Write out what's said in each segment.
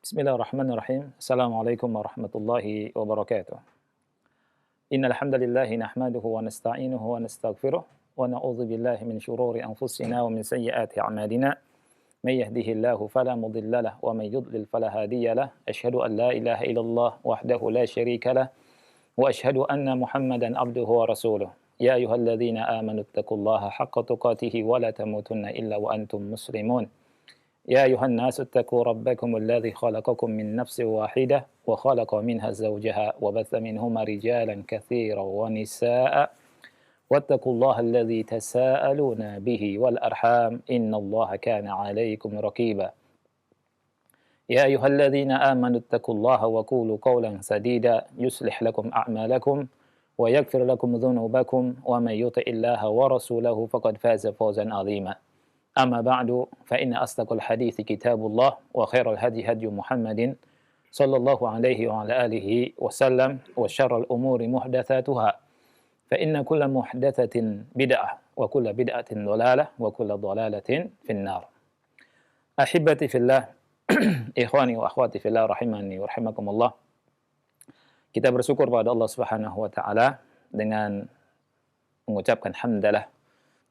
Bismillahirrahmanirrahim. Assalamualaikum warahmatullahi wabarakatuh. Innal hamdalillah nahmaduhu wa nasta'inuhu wa nastaghfiruh wa na'udzu billahi min shururi anfusina wa min sayyiati a'malina. May yahdihillahu fala mudilla lahu wa may yudlil fala hadiya lahu. Asyhadu an la ilaha illallah wahdahu la syarika lahu wa asyhadu anna Muhammadan abduhu wa rasuluh. Ya ayyuhalladzina amanu taqullaha haqqa tuqatih wa la tamutunna illa wa antum muslimun. يا أيها الناس اتقوا ربكم الذي خلقكم من نفس واحدة وخلق منها زوجها وبث منهما رجالا كثيرا ونساء واتقوا الله الذي تساءلون به والأرحام إن الله كان عليكم رقيبا يا أيها الذين آمنوا اتقوا الله وقولوا قولا سديدا يصلح لكم أعمالكم ويغفر لكم ذنوبكم ومن يطع الله ورسوله فقد فاز فوزا عظيما أما بعد فإن أصدق الحديث كتاب الله وخير الهدي هدي محمد صلى الله عليه وعلى آله وسلم وشر الأمور محدثاتها فإن كل محدثة بدعة وكل بدعة ضلالة وكل ضلالة في النار أحبتي في الله إخواني وأخواتي في الله rahimani wa rahimakumullah. Kita bersyukur pada Allah Subhanahu wa taala dengan mengucapkan hamdalah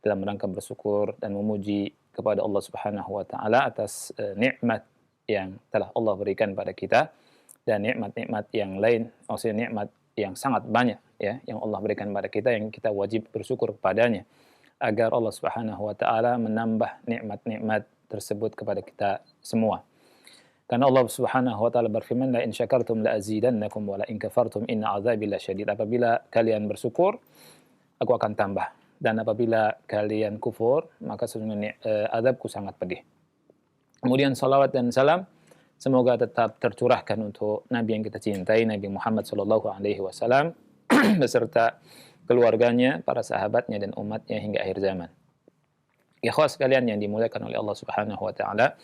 dalam rangka bersyukur dan memuji kepada Allah Subhanahu wa taala atas nikmat yang telah Allah berikan pada kita dan nikmat-nikmat yang lain, maksudnya nikmat yang sangat banyak ya yang Allah berikan pada kita yang kita wajib bersyukur kepadanya agar Allah Subhanahu wa taala menambah nikmat-nikmat tersebut kepada kita semua. Karena Allah Subhanahu wa taala berfirman, la in syakartum la azidannakum wa la in kafartum inna azabi lasyadid. Apabila kalian bersyukur, aku akan tambah. Dan apabila kalian kufur, maka sesungguhnya azabku sangat pedih. Kemudian salawat dan salam semoga tetap tercurahkan untuk Nabi yang kita cintai, Nabi Muhammad SAW beserta keluarganya, para sahabatnya dan umatnya hingga akhir zaman. Ikhwah sekalian yang dimuliakan oleh Allah Subhanahu wa taala,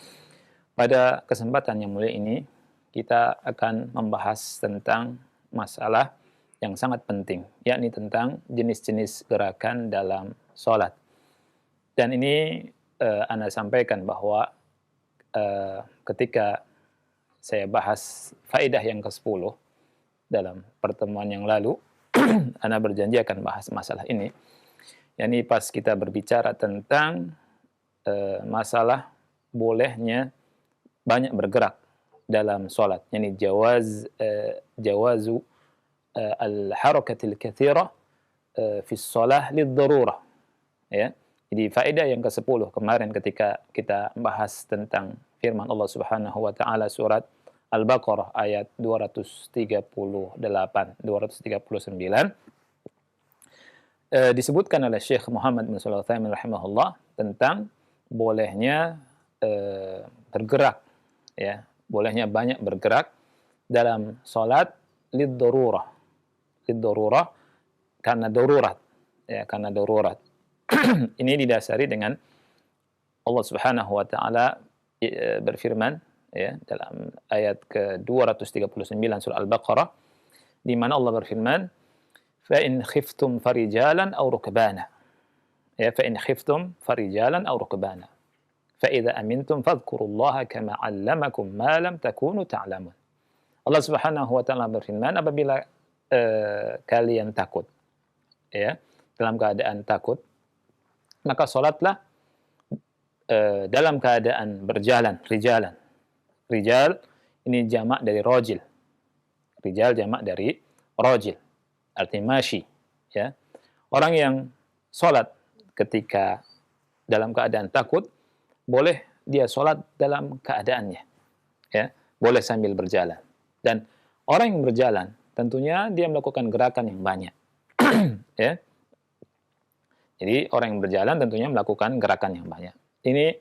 pada kesempatan yang mulia ini kita akan membahas tentang masalah yang sangat penting, yakni tentang jenis-jenis gerakan dalam sholat. Dan ini Anda sampaikan bahwa ketika saya bahas faedah yang ke-10 dalam pertemuan yang lalu, Anda berjanji akan bahas masalah ini. Yakni pas kita berbicara tentang masalah bolehnya banyak bergerak dalam sholat, yakni jawazu al-harakatil katsira fi shalah lid-darurah ya. Jadi faedah yang ke-10 kemarin ketika kita bahas tentang firman Allah Subhanahu wa taala surat Al-Baqarah ayat 239 disebutkan oleh Syekh Muhammad bin Shalih Al-Utsaimin rahimahullah tentang bolehnya bergerak ya, bolehnya banyak bergerak dalam salat lid-darurah karena darurat ya, karena darurat. Ini didasari dengan Allah Subhanahu wa taala berfirman ya dalam ayat ke-239 surah Al-Baqarah di mana Allah berfirman fa in khiftum farijalan aw rukbana ya fa in khiftum farijalan aw rukbana fa idza amintum fadhkurullaha kama 'allamakum ma lam takunu ta'lamun. Allah Subhanahu wa taala berfirman apabila kalian takut ya, dalam keadaan takut maka salatlah dalam keadaan berjalan, rijal ini jamak dari rajil, rijal jamak dari rajil artinya masyi ya. Orang yang salat ketika dalam keadaan takut boleh dia salat dalam keadaannya ya, boleh sambil berjalan. Dan orang yang berjalan tentunya dia melakukan gerakan yang banyak. Ya. Jadi orang yang berjalan tentunya melakukan gerakan yang banyak. Ini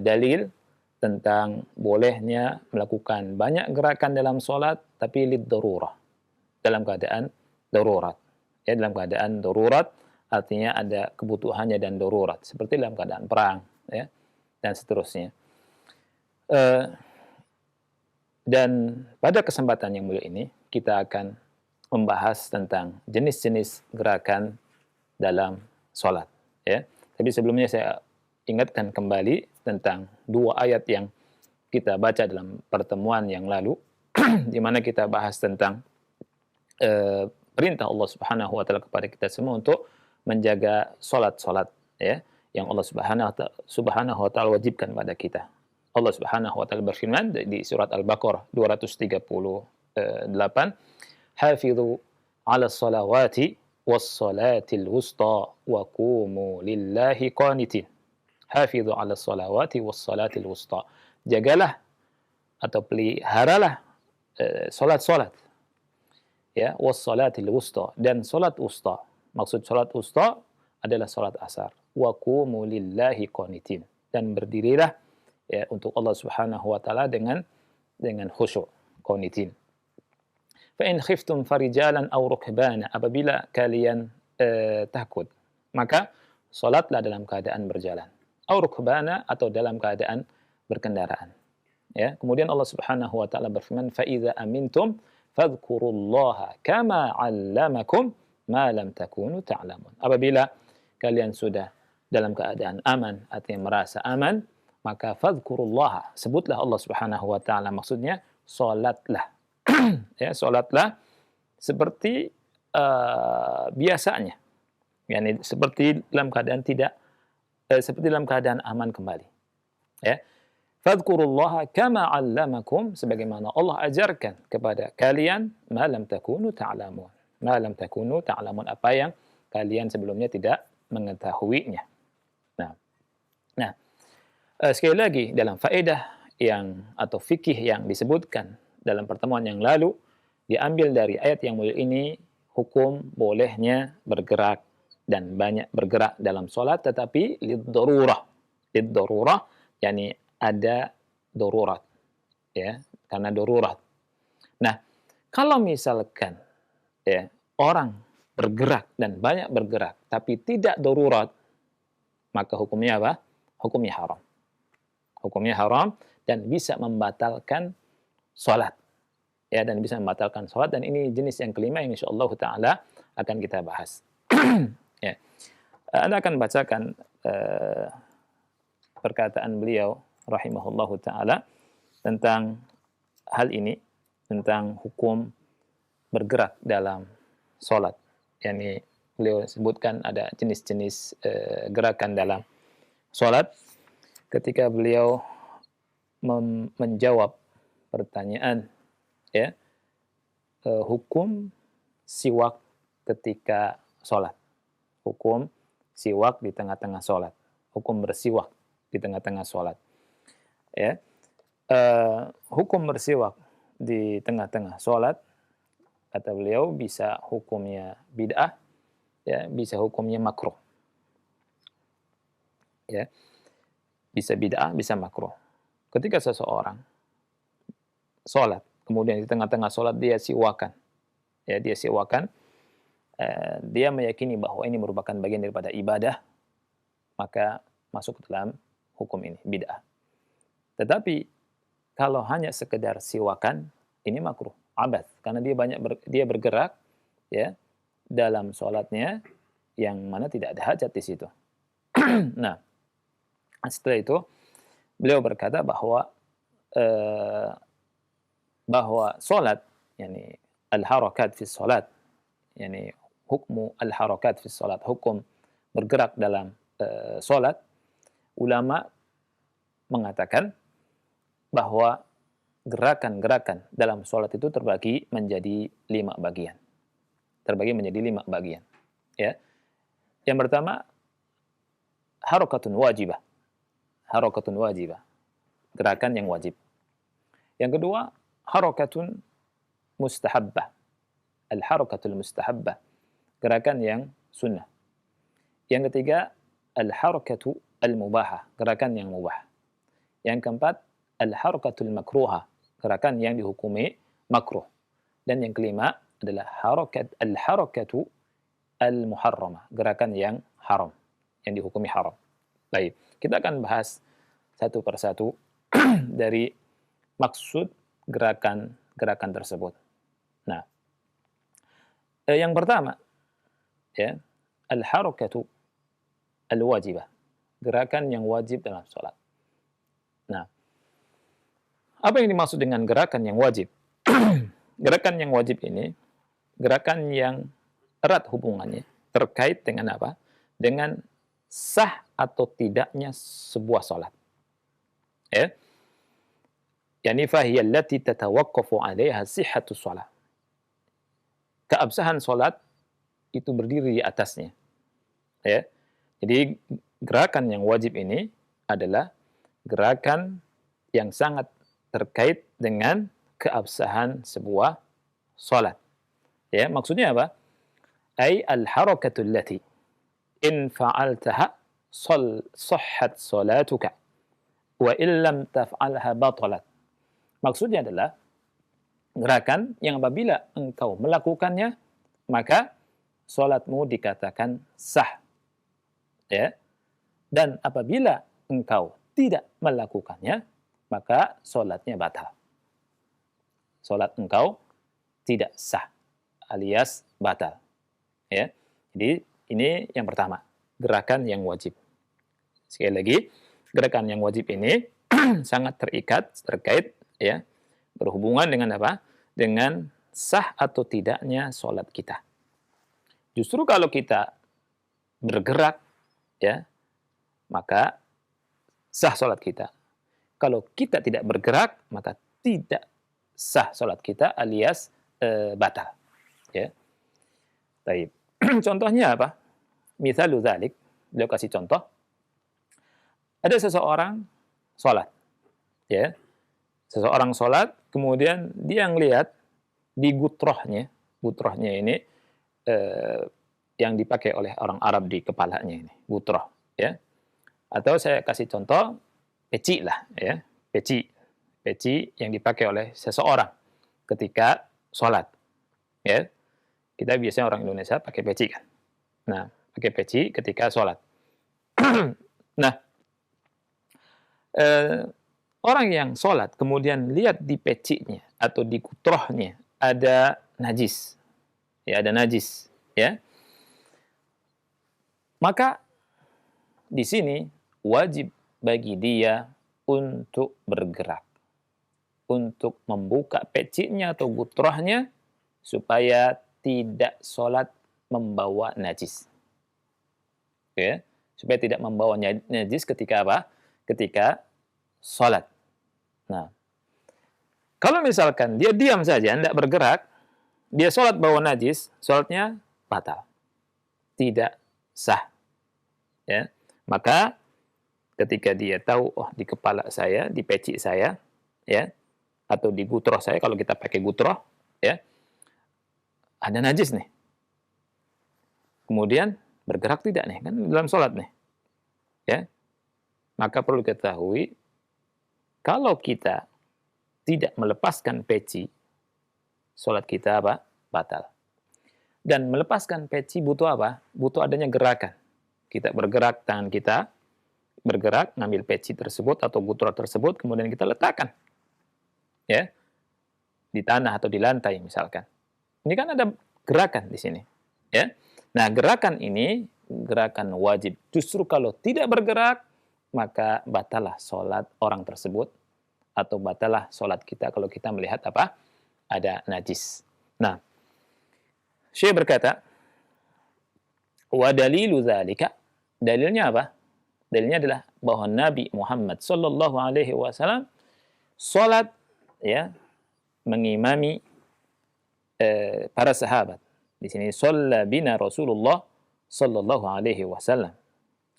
dalil tentang bolehnya melakukan banyak gerakan dalam sholat, tapi lid-darurah. Dalam keadaan darurat. Ya, dalam keadaan darurat artinya ada kebutuhannya dan darurat. Seperti dalam keadaan perang. Ya, dan seterusnya. Dan pada kesempatan yang mulia ini kita akan membahas tentang jenis-jenis gerakan dalam sholat. Ya. Tapi sebelumnya saya ingatkan kembali tentang dua ayat yang kita baca dalam pertemuan yang lalu, di mana kita bahas tentang perintah Allah Subhanahu wa taala kepada kita semua untuk menjaga salat-salat ya yang Allah Subhanahu wa taala wajibkan pada kita. Allah Subhanahu wa taala berfirman di surat Al-Baqarah 238, "Hafizu 'ala salawati was salatil wusta wa qumu lillahi qanitin." Hafizu 'ala salawati was salatil wusta. Jagalah atau peliharalah salat-salat ya wassalatil wusta, dan salat wusta. Maksud salat wusta adalah salat asar. Wa qumu lillahi qanitin, dan berdirilah ya untuk Allah Subhanahu wa taala dengan khusyuk, qanitin. Fa in khiftum farijalan aw rukbana, apabila kalian takut, maka salatlah dalam keadaan berjalan. Aw rukbana, atau dalam keadaan berkendaraan. Ya, kemudian Allah Subhanahu wa taala berfirman, "Fa idza amintum fadhkurullaha kama 'allamakum ma lam takunu ta'lamun." Apabila kalian sudah dalam keadaan aman, artinya merasa aman, maka fadhkurullaha, sebutlah Allah Subhanahu wa taala, maksudnya salatlah. Ya, salatlah seperti biasanya. Yani seperti dalam keadaan seperti dalam keadaan aman kembali. Ya. Fadhkurullaha kama 'allamakum, sebagaimana Allah ajarkan kepada kalian, ma lam takunu ta'lamun. Ma lam takunu ta'lamun, apa yang kalian sebelumnya tidak mengetahuinya. Nah, sekali lagi dalam faedah atau fikih yang disebutkan dalam pertemuan yang lalu, diambil dari ayat yang mulia ini hukum bolehnya bergerak dan banyak bergerak dalam solat, tetapi lid-darurah. Lid-darurah, yani ada darurat, ya, karena darurat. Nah, kalau misalkan ya orang bergerak dan banyak bergerak tapi tidak darurat, maka hukumnya apa? Hukumnya haram. Hukumnya haram dan bisa membatalkan salat. Ya, dan bisa membatalkan salat, dan ini jenis yang kelima yang insyaallah taala akan kita bahas. Ya. Anda akan bacakan perkataan beliau rahimahullahu taala tentang hal ini, tentang hukum bergerak dalam salat. Yani beliau sebutkan ada jenis-jenis gerakan dalam salat ketika beliau menjawab pertanyaan ya hukum siwak ketika salat. Hukum siwak di tengah-tengah salat. Hukum bersiwak di tengah-tengah salat. Ya, hukum bersiwak di tengah-tengah sholat, kata beliau, bisa hukumnya bid'ah, ya, bisa hukumnya makruh. Ya, bisa bid'ah, bisa makruh. Ketika seseorang sholat, kemudian di tengah-tengah sholat dia siwakan, ya, dia siwakan, dia meyakini bahwa ini merupakan bagian daripada ibadah, maka masuk ke dalam hukum ini, bid'ah. Tetapi kalau hanya sekedar siwakan, ini makruh, abad, karena dia bergerak ya dalam sholatnya yang mana tidak ada hajat di situ. Nah, setelah itu beliau berkata bahwa sholat, yani al-harakat fi sholat, yani hukmu al-harakat fi sholat, hukum bergerak dalam sholat, ulama mengatakan bahwa gerakan-gerakan dalam sholat itu terbagi menjadi 5 bagian. Terbagi menjadi 5 bagian. Ya. Yang pertama, harakatun wajibah. Harakatun wajibah. Gerakan yang wajib. Yang kedua, harakatun mustahabbah. Al-harakatul mustahabbah. Gerakan yang sunnah. Yang ketiga, al-harakatu al-mubahah. Gerakan yang mubah. Yang keempat, al-harakatul makruha, gerakan yang dihukumi makruh. Dan yang kelima adalah al-harakatu al-muharramah, gerakan yang haram, yang dihukumi haram. Baik, kita akan bahas satu persatu dari maksud gerakan tersebut. Nah, yang pertama ya, al-harakatu al-wajibah, gerakan yang wajib dalam salat. Nah, Apa yang dimaksud dengan gerakan yang wajib? Gerakan yang wajib ini, gerakan yang erat hubungannya terkait dengan apa? Dengan sah atau tidaknya sebuah salat. Ya. Yani fahiya allati tatawaqqafu 'alaiha sihhatus shalah. Keabsahan salat itu berdiri di atasnya. Ya. Jadi gerakan yang wajib ini adalah gerakan yang sangat terkait dengan keabsahan sebuah salat. Ya, maksudnya apa? Ai al-harakatul lati in fa'altaha sahhat salatuka wa illam taf'alha batalat. Maksudnya adalah gerakan yang apabila engkau melakukannya maka salatmu dikatakan sah. Ya. Dan apabila engkau tidak melakukannya maka salatnya batal. Salat engkau tidak sah alias batal. Ya. Jadi ini yang pertama, gerakan yang wajib. Sekali lagi, gerakan yang wajib ini sangat terkait ya, berhubungan dengan apa? Dengan sah atau tidaknya salat kita. Justru kalau kita bergerak ya, maka sah salat kita. Kalau kita tidak bergerak, maka tidak sah salat kita alias batal. Ya. Baik. Contohnya apa? Mithalu dzalik, beliau kasih contoh. Ada seseorang salat. Ya. Seseorang salat, kemudian dia ngelihat di gutrohnya ini yang dipakai oleh orang Arab di kepalanya ini, gutroh, ya. Atau saya kasih contoh peci lah, ya, peci yang dipakai oleh seseorang ketika salat, ya. Kita biasanya orang Indonesia pakai peci kan. Nah, pakai peci ketika salat. Nah, orang yang sholat kemudian lihat di pecinya atau di kutrohnya ada najis, ya ada najis, ya. Maka di sini wajib bagi dia untuk bergerak, untuk membuka pecinya atau kutrohnya supaya tidak sholat membawa najis, ya, supaya tidak membawa najis ketika apa? Ketika sholat. Nah, kalau misalkan dia diam saja, tidak bergerak, dia sholat bawa najis, sholatnya batal, tidak sah. Ya, maka ketika dia tahu, oh di kepala saya, di peci saya, ya, atau di gutroh saya, kalau kita pakai gutroh, ya, ada najis nih. Kemudian bergerak tidak nih, kan dalam sholat nih, ya, maka perlu diketahui kalau kita tidak melepaskan peci, sholat kita apa? Batal. Dan melepaskan peci butuh apa? Butuh adanya gerakan. Kita bergerak, tangan kita bergerak, ngambil peci tersebut atau gutroh tersebut, kemudian kita letakkan, ya, di tanah atau di lantai misalkan. Ini kan ada gerakan di sini, ya. Nah, gerakan ini gerakan wajib. Justru kalau tidak bergerak, maka batalah sholat orang tersebut atau batalah sholat kita kalau kita melihat apa? Ada najis. Nah, Syekh berkata, wa dalilu dzalika, dalilnya apa? Dalilnya adalah bahwa Nabi Muhammad sallallahu alaihi wasallam sholat, ya, mengimami para sahabat. Di sini shalla bina Rasulullah sallallahu alaihi wasallam.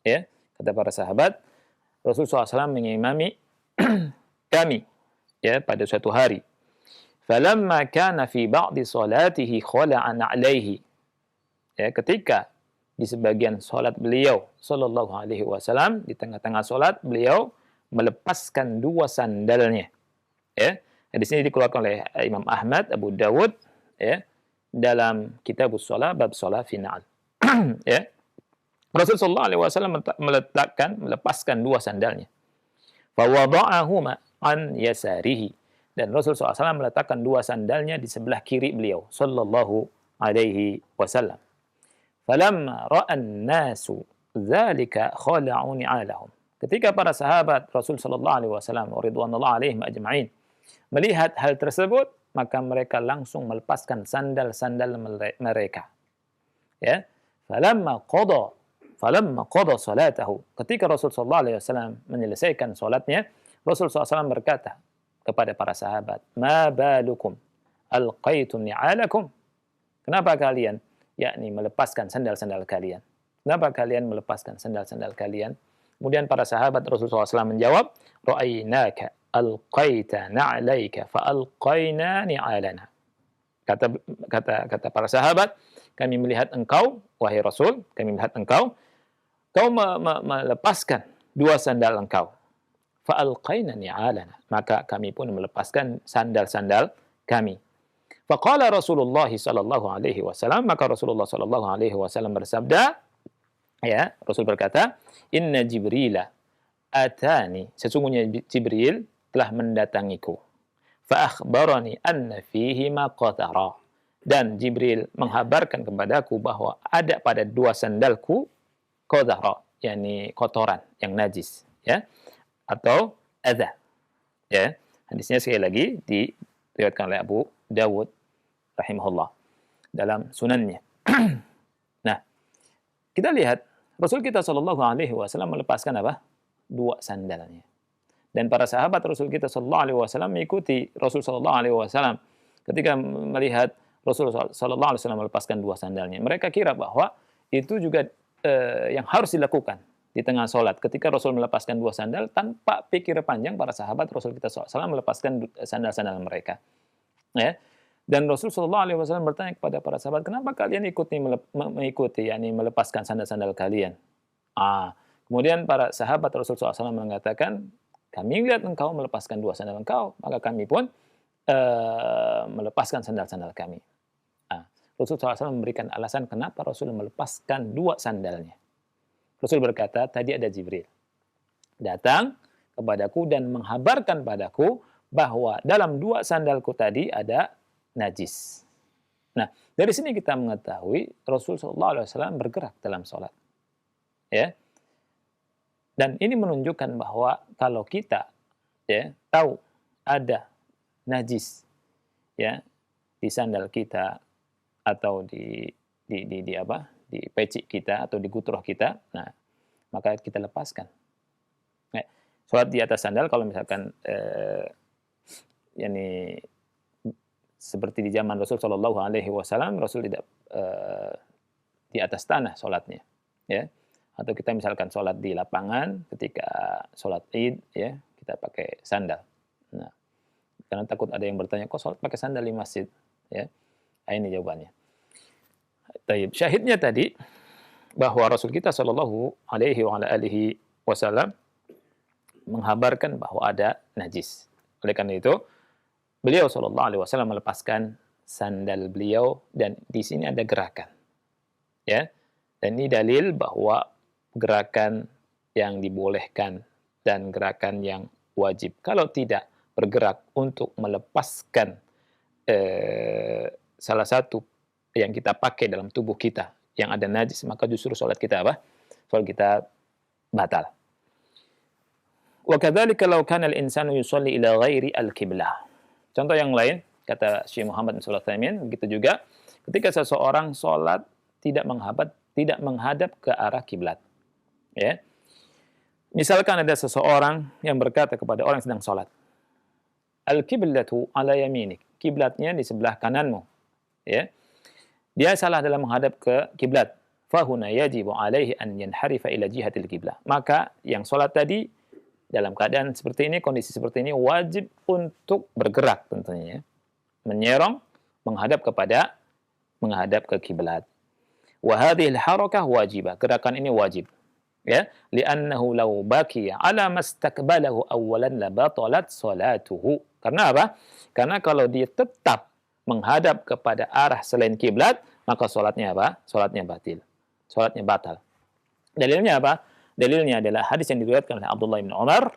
Ya, kata para sahabat, Rasulullah SAW mengimami kami, ya, pada suatu hari. Falamma kana fi ba'di salatihi khala'an 'alaihi. Ya, ketika di sebagian salat beliau sallallahu alaihi wasallam, di tengah-tengah salat beliau melepaskan dua sandalnya. Ya. Di sini dikeluarkan oleh Imam Ahmad, Abu Dawud, ya, dalam Kitabus Shalah bab shalah final. Ya. Rasulullah SAW melepaskan dua sandalnya. Fawada'ahuma an yasarihi. Dan Rasulullah SAW meletakkan dua sandalnya di sebelah kiri beliau sallallahu alaihi wasallam. Falamma ra'an nasu dzalika khala'u ni'alahum. Ketika para sahabat Rasul sallallahu alaihi wasallam ridwanullah alaihim ajma'in Melihat hal tersebut, maka mereka langsung melepaskan sandal-sandal mereka. Ya, falamma qada salatahu. Ketika Rasul sallallahu alaihi wasallam menyelesaikan salatnya, Rasul SAW berkata kepada para sahabat, "Ma balukum alqaitum ni'alakum?" Kenapa kalian yakni melepaskan sandal-sandal kalian? Kenapa kalian melepaskan sandal-sandal kalian? Kemudian para sahabat Rasulullah SAW menjawab, "Ra'ainaka alqaita na'laika fa alqaina ni'alana." Kata para sahabat, kami melihat engkau, wahai Rasul, kami melihat engkau, kau melepaskan dua sandal engkau. Fa alqaina ni'alana. Maka kami pun melepaskan sandal-sandal kami. Faqala Rasulullah sallallahu alaihi wasallam, maka Rasulullah sallallahu alaihi wasallam bersabda, ya, Rasul berkata, "Inna Jibrila atani." Sesungguhnya Jibril telah mendatangiku. Fa akhbarani anna fihi ma qatara. Dan Jibril menghabarkan kepadaku bahwa ada pada dua sandalku qatara, yakni kotoran yang najis, ya, atau adza. Ya, hadisnya sekali lagi diriwayatkan oleh Abu Dawud rahimahullah dalam sunannya. Nah, kita lihat Rasul kita Shallallahu Alaihi Wasallam melepaskan apa? Dua sandalnya. Dan para sahabat Rasul kita Shallallahu Alaihi Wasallam mengikuti Rasul Shallallahu Alaihi Wasallam ketika melihat Rasul Shallallahu Alaihi Wasallam melepaskan dua sandalnya. Mereka kira bahwa itu juga yang harus dilakukan di tengah sholat. Ketika Rasul melepaskan dua sandal, tanpa pikir panjang para sahabat Rasul kita SAW melepaskan sandal-sandal mereka. Ya. Dan Rasul SAW bertanya kepada para sahabat, kenapa kalian mengikuti, yakni melepaskan sandal-sandal kalian? Kemudian para sahabat Rasul SAW mengatakan, kami lihat engkau melepaskan dua sandal engkau, maka kami pun melepaskan sandal-sandal kami. Rasul SAW memberikan alasan kenapa Rasul melepaskan dua sandalnya. Rasul berkata, tadi ada Jibril datang kepadaku dan menghabarkan padaku bahwa dalam dua sandalku tadi ada najis. Nah, dari sini kita mengetahui Rasul SAW bergerak dalam sholat. Ya. Dan ini menunjukkan bahwa kalau kita tahu ada najis ya di sandal kita atau di peci kita atau di gutroh kita, nah maka kita lepaskan. Nah, sholat di atas sandal kalau misalkan yakni seperti di zaman Rasul Shallallahu Alaihi Wasallam, Rasul tidak di atas tanah sholatnya, ya. Atau kita misalkan sholat di lapangan ketika sholat Id, ya kita pakai sandal. Nah, karena takut ada yang bertanya, kok sholat pakai sandal di masjid, ya. Nah, ini jawabannya. Taib. Syahidnya tadi bahwa Rasul kita Shallallahu Alaihi Wasallam menghabarkan bahwa ada najis. Oleh karena itu, beliau Shallallahu Alaihi Wasallam melepaskan sandal beliau dan di sini ada gerakan, ya. Dan ini dalil bahwa gerakan yang dibolehkan dan gerakan yang wajib. Kalau tidak bergerak untuk melepaskan salah satu yang kita pakai dalam tubuh kita yang ada najis, maka justru sholat kita apa? Sholat kita batal. Wa kadzalika law kana al-insanu yusalli ila ghairi al-qiblah. Contoh yang lain, kata Syekh Muhammad bin Shalih Al-Utsaimin, begitu juga ketika seseorang sholat tidak menghadap ke arah kiblat. Ya. Misalkan ada seseorang yang berkata kepada orang yang sedang sholat, al-qiblatu ala yaminik. Kiblatnya di sebelah kananmu. Ya. Dia salah dalam menghadap ke kiblat. Fahuna yajibu alaihi an yanharifa ila jihatil kiblah. Maka yang sholat tadi dalam keadaan seperti ini, kondisi seperti ini wajib untuk bergerak tentunya, ya. Menyerong menghadap ke kiblat. Wa hadhihi al-harakah wajibah. Gerakan ini wajib. Ya, li'annahu law baqiya ala mastaqbalahu awwalan la batalat salatuhu. Karena apa? Karena kalau dia tetap menghadap kepada arah selain kiblat, maka sholatnya apa? Sholatnya batil. Sholatnya batal. Dalilnya apa? Dalilnya adalah hadis yang diriwayatkan oleh Abdullah bin Umar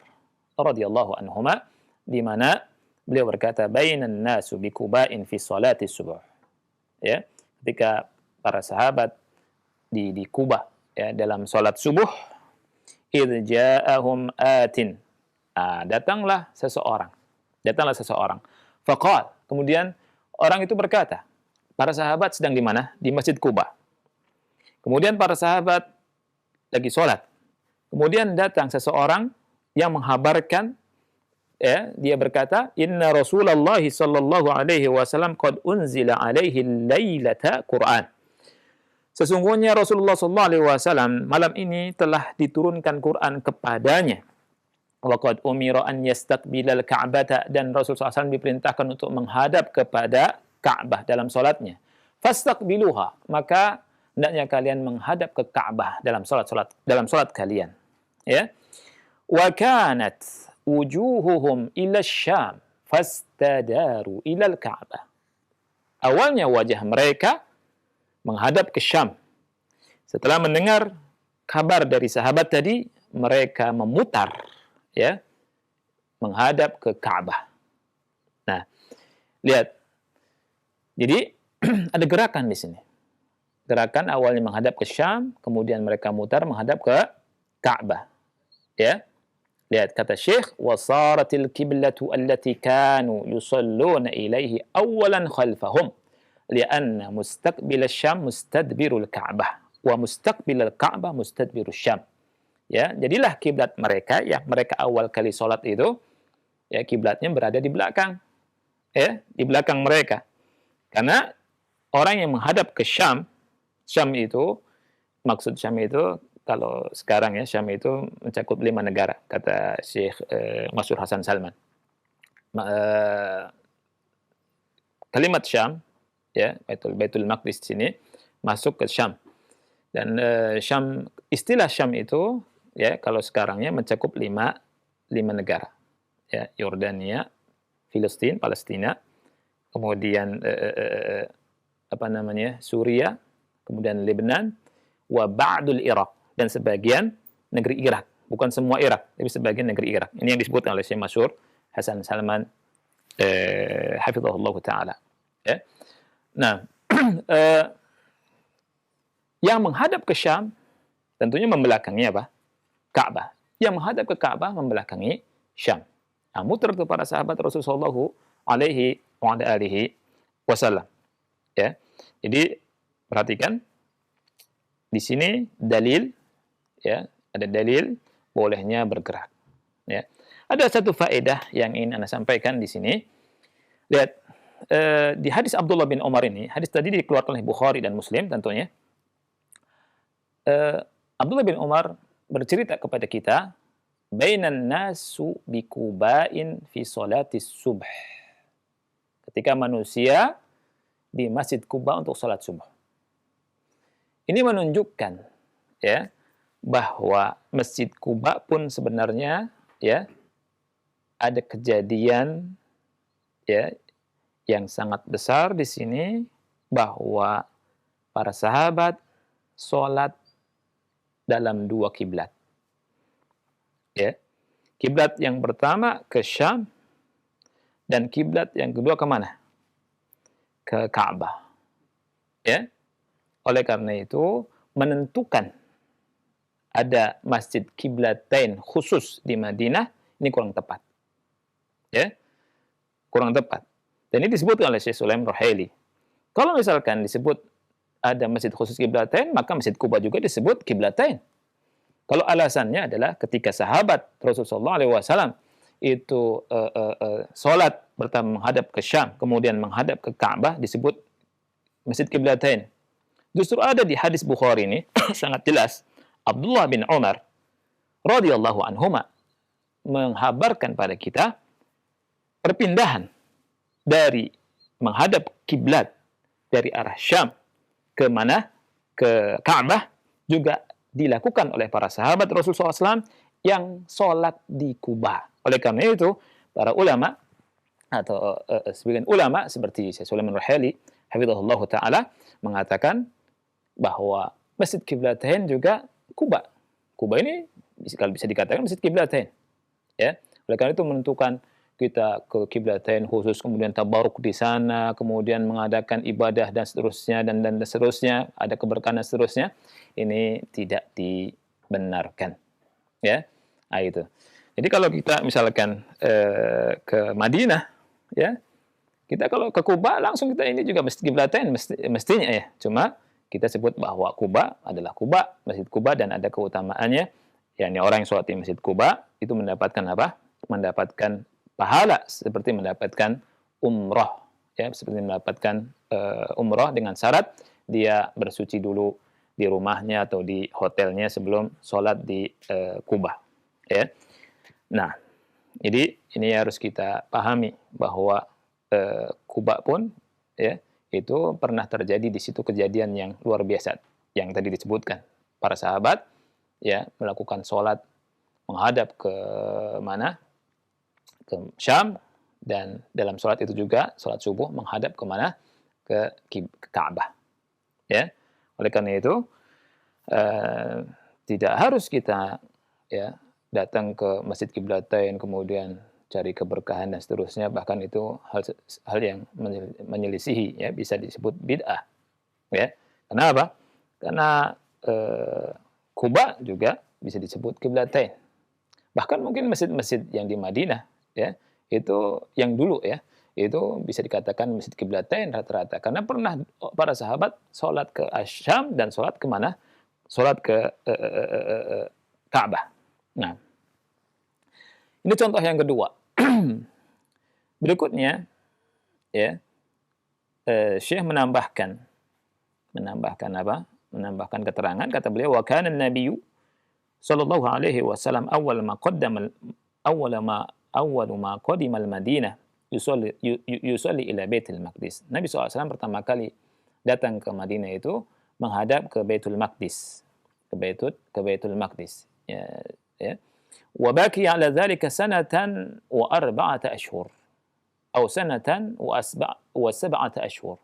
radhiyallahu anhuma, di mana beliau berkata, "Bainan nasu bi Quba'in fi sholati subuh." Ya, ketika para sahabat di Kuba ya dalam sholat subuh, idh ja'ahum atin. Datanglah seseorang. Datanglah seseorang. Faqal, kemudian orang itu berkata, para sahabat sedang di mana? Di Masjid Quba. Kemudian para sahabat lagi sholat. Kemudian datang seseorang yang menghabarkan, ya, dia berkata, Inna Rasulullah sallallahu alaihi wasallam qad unzila alaihi lailata Quran. Sesungguhnya Rasulullah sallallahu alaihi wasallam malam ini telah diturunkan Quran kepadanya. Wa qad umira an yastaqbilal Ka'bata, dan Rasulullah SAW diperintahkan untuk menghadap kepada Ka'bah dalam salatnya. Fastaqbiluha, maka hendaknya kalian menghadap ke Ka'bah dalam salat kalian. Ya. Wa kanat wujuhuhum ila Syam fastadaru ila al-Ka'bah. Awalnya wajah mereka menghadap ke Syam. Setelah mendengar kabar dari sahabat tadi, mereka memutar, ya, menghadap ke Ka'bah. Nah, lihat. Jadi ada gerakan di sini. Gerakan awalnya menghadap ke Syam, kemudian mereka mutar menghadap ke Ka'bah. Ya. Lihat kata Syekh, wasaratil qiblatu allati kanu yusalluna ilaihi awalan khalfahum lianna mustaqbil asy-Syam mustadbirul Ka'bah wa mustaqbil al-Ka'bah mustadbirus Syam. Ya, jadilah kiblat mereka yang mereka awal kali salat itu, ya, kiblatnya berada di belakang. Ya, di belakang mereka. Karena orang yang menghadap ke Syam, Syam itu, maksud Syam itu, kalau sekarang ya, Syam itu mencakup 5 negara, kata Syekh Masyhur Hasan Salman. Kalimat Syam, ya, Baitul Maqdis sini, masuk ke Syam. Dan Syam, istilah Syam itu, ya, kalau sekarangnya mencakup 5 negara. Ya, Yordania, Filistin, Palestina, kemudian Suriah, kemudian Lebanon, wa ba'dul Irak, dan sebagian negeri Irak, bukan semua Irak, tapi sebagian negeri Irak. Ini yang disebutkan oleh Syekh Masyhur Hasan Salman hafizahullah taala. Ya. Nah, yang menghadap ke Syam tentunya membelakangi apa? Ka'bah. Yang menghadap ke Ka'bah membelakangi Syam. Nah, muter itu para sahabat Rasulullah alaihi wa alihi wasallam. Ya. Jadi perhatikan di sini dalil, ya, ada dalil bolehnya bergerak. Ya. Ada satu faedah yang ingin Anda sampaikan di sini. Lihat, di hadis Abdullah bin Umar ini, hadis tadi dikeluarkan oleh Bukhari dan Muslim tentunya. Abdullah bin Umar bercerita kepada kita, bainan nasu bikuba'in fi salatis subh. Ketika manusia di Masjid Quba untuk salat subuh. Ini menunjukkan, ya, bahwa Masjid Quba pun sebenarnya, ya, ada kejadian, ya, yang sangat besar di sini, bahwa para sahabat sholat dalam 2 kiblat. Ya. Kiblat yang pertama ke Syam, dan kiblat yang kedua kemana? Ke Ka'bah. Ya. Oleh karena itu, menentukan ada masjid kiblatain khusus di Madinah, ini kurang tepat. Ya. Kurang tepat. Dan ini disebutkan oleh Syekh Sulaim Ruhaili. Kalau misalkan disebut ada masjid khusus kiblatain, maka Masjid Quba juga disebut kiblatain. Kalau alasannya adalah ketika sahabat Rasulullah SAW itu sholat pertama menghadap ke Syam, kemudian menghadap ke Ka'bah, disebut Masjid Kiblatain. Justru ada di hadis Bukhari ini sangat jelas, Abdullah bin Umar radhiyallahu anhuma menghabarkan pada kita perpindahan dari menghadap kiblat dari arah Syam ke mana? Ke Ka'bah juga dilakukan oleh para sahabat Rasulullah SAW yang sholat di Kuba. Oleh karena itu, para ulama atau sebagian ulama seperti Syekh Sulaiman Ruhaili hafizahullah taala mengatakan bahwa Masjid Kiblatain juga Kuba. Kuba ini kalau bisa dikatakan Masjid Kiblatain. Ya. Oleh karena itu menentukan kita ke Kiblatain khusus, kemudian tabaruk di sana, kemudian mengadakan ibadah dan seterusnya dan seterusnya, ada keberkahan dan seterusnya, ini tidak dibenarkan. Ya. Nah, itu. Jadi kalau kita misalkan ke Madinah, ya, kita kalau ke Kuba langsung kita ini juga mesti kiblatain mestinya ya. Cuma kita sebut bahwa Kuba adalah Kuba, Masjid Kuba, dan ada keutamaannya. Yani orang yang sholat di Masjid Kuba itu mendapatkan apa? Mendapatkan pahala seperti mendapatkan umroh, ya, seperti mendapatkan umroh dengan syarat dia bersuci dulu di rumahnya atau di hotelnya sebelum sholat di Kuba, ya. Nah, jadi ini harus kita pahami bahwa Kuba pun, ya, itu pernah terjadi di situ kejadian yang luar biasa yang tadi disebutkan. Para sahabat, ya, melakukan sholat menghadap ke mana? Ke Syam, dan dalam sholat itu juga sholat subuh menghadap ke mana? Ke Ka'bah. Ya, oleh karena itu tidak harus kita, ya, datang ke Masjid Kiblatain kemudian cari keberkahan dan seterusnya, bahkan itu hal yang menyelisihi, ya, bisa disebut bid'ah, ya. Kenapa? Karena Kuba juga bisa disebut Kiblatain. Bahkan mungkin masjid-masjid yang di Madinah, ya, itu yang dulu, ya, itu bisa dikatakan Masjid Kiblatain rata-rata, karena pernah para sahabat sholat ke Asyam dan sholat ke mana? Sholat ke Ka'bah. Nah, ini contoh yang kedua. Berikutnya, ya, Syekh menambahkan apa? Menambahkan keterangan, kata beliau, wa kana an-nabiyyu sallallahu alaihi wasallam awwal ma qadima al-Madinah yusalli ila Baitul Maqdis. Nabi SAW pertama kali datang ke Madinah itu menghadap ke Baitul Maqdis, ke Baitul Maqdis, ya, ya. Wa baki ala dzalika sanatan wa arba'ata ashhur atau sanatan wa sab'ata ashhur,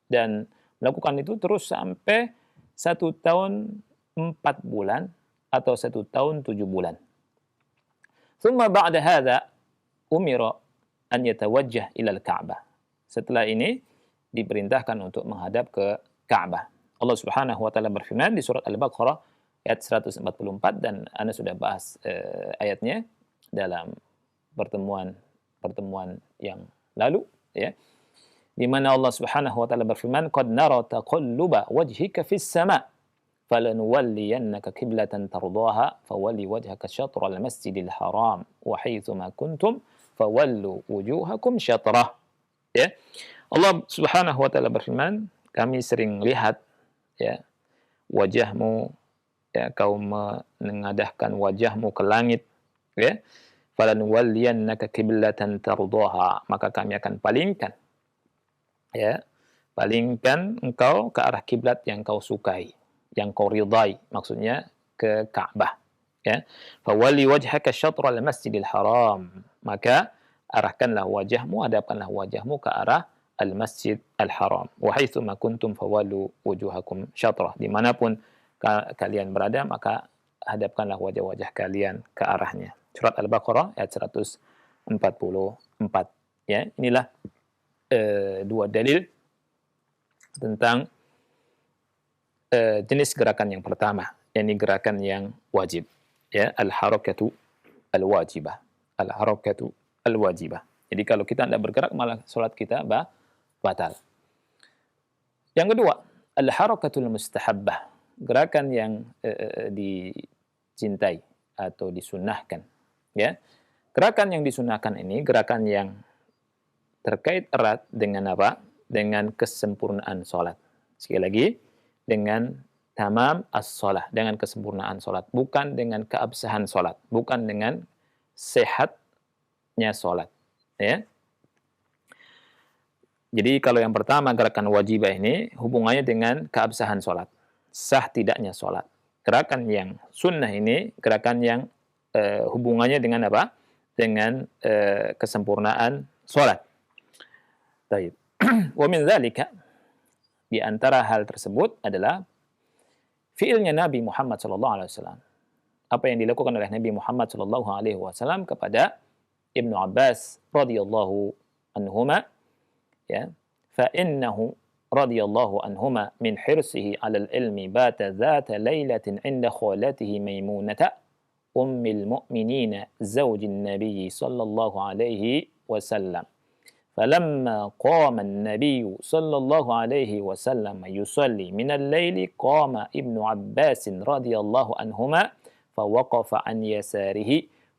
dan melakukan itu terus sampai 1 tahun 4 bulan atau 1 tahun 7 bulan. Thumma ba'da hadza umira an yatawajjah ila al-Ka'bah. Setelah ini diperintahkan untuk menghadap ke Ka'bah. Allah Subhanahu wa taala berfirman di surat Al-Baqarah ayat 144, dan Anda sudah bahas ayatnya dalam pertemuan yang lalu, ya. Di mana Allah Subhanahu wa taala berfirman, "Qad nara taqalluba wajhika fis sama' falanuwalliyannaka qiblatan tardaha fawalli wajhaka syatral masjidil haram wa haitsu ma kuntum fawallu wujuhakum syatrah." Ya. Allah Subhanahu wa taala berfirman, kami sering lihat, ya, wajahmu, ya, kau menengadahkan wajahmu ke langit, ya. Falanuwalliyannaka qiblatan tardaha, maka kami akan palingkan, ya, palingkan engkau ke arah kiblat yang kau sukai, yang kau ridai, maksudnya ke Ka'bah, ya. Fawalli wajhaka syatral masjidil haram, maka arahkanlah wajahmu, hadapkanlah wajahmu ke arah al-masjid al-haram. Wa haitsu ma kuntum fawallu wujuhakum syatrah, dimanapun kalian berada maka hadapkanlah wajah-wajah kalian ke arahnya. Surat Al-Baqarah ayat 144. Ya, inilah dua dalil tentang jenis gerakan yang pertama, yakni gerakan yang wajib, ya, al-harakatu al-wajibah. Al-harakatu al-wajibah. Jadi kalau kita tidak bergerak malah salat kita batal. Yang kedua, al-harakatul mustahabbah, gerakan yang dicintai atau disunnahkan, ya. Gerakan yang disunnahkan ini gerakan yang terkait erat dengan apa? Dengan kesempurnaan salat. Sekali lagi, dengan tamam as-salah, dengan kesempurnaan salat, bukan dengan keabsahan salat, bukan dengan sehatnya salat, ya. Jadi kalau yang pertama gerakan wajibah ini hubungannya dengan keabsahan salat, sah tidaknya salat. Gerakan yang sunnah ini gerakan yang hubungannya dengan apa? Dengan kesempurnaan salat. Baik. Wa min dzalika, di antara hal tersebut adalah fiilnya Nabi Muhammad sallallahu alaihi wasallam. Apa yang dilakukan oleh Nabi Muhammad sallallahu alaihi wasallam kepada Ibnu Abbas radhiyallahu anhuma, ya. Fa innahu radhiyallahu anhuma min hirsihi 'ala al-ilmi bata dzata lailatin 'inda khalatihi Maimunata ummil mu'minina zawjin nabiyyi sallallahu alaihi wasallam. فلما قام النبي صلى الله عليه وسلم يصلي من الليل قام ابن عباس رضي الله عنهما فوقف عن يساره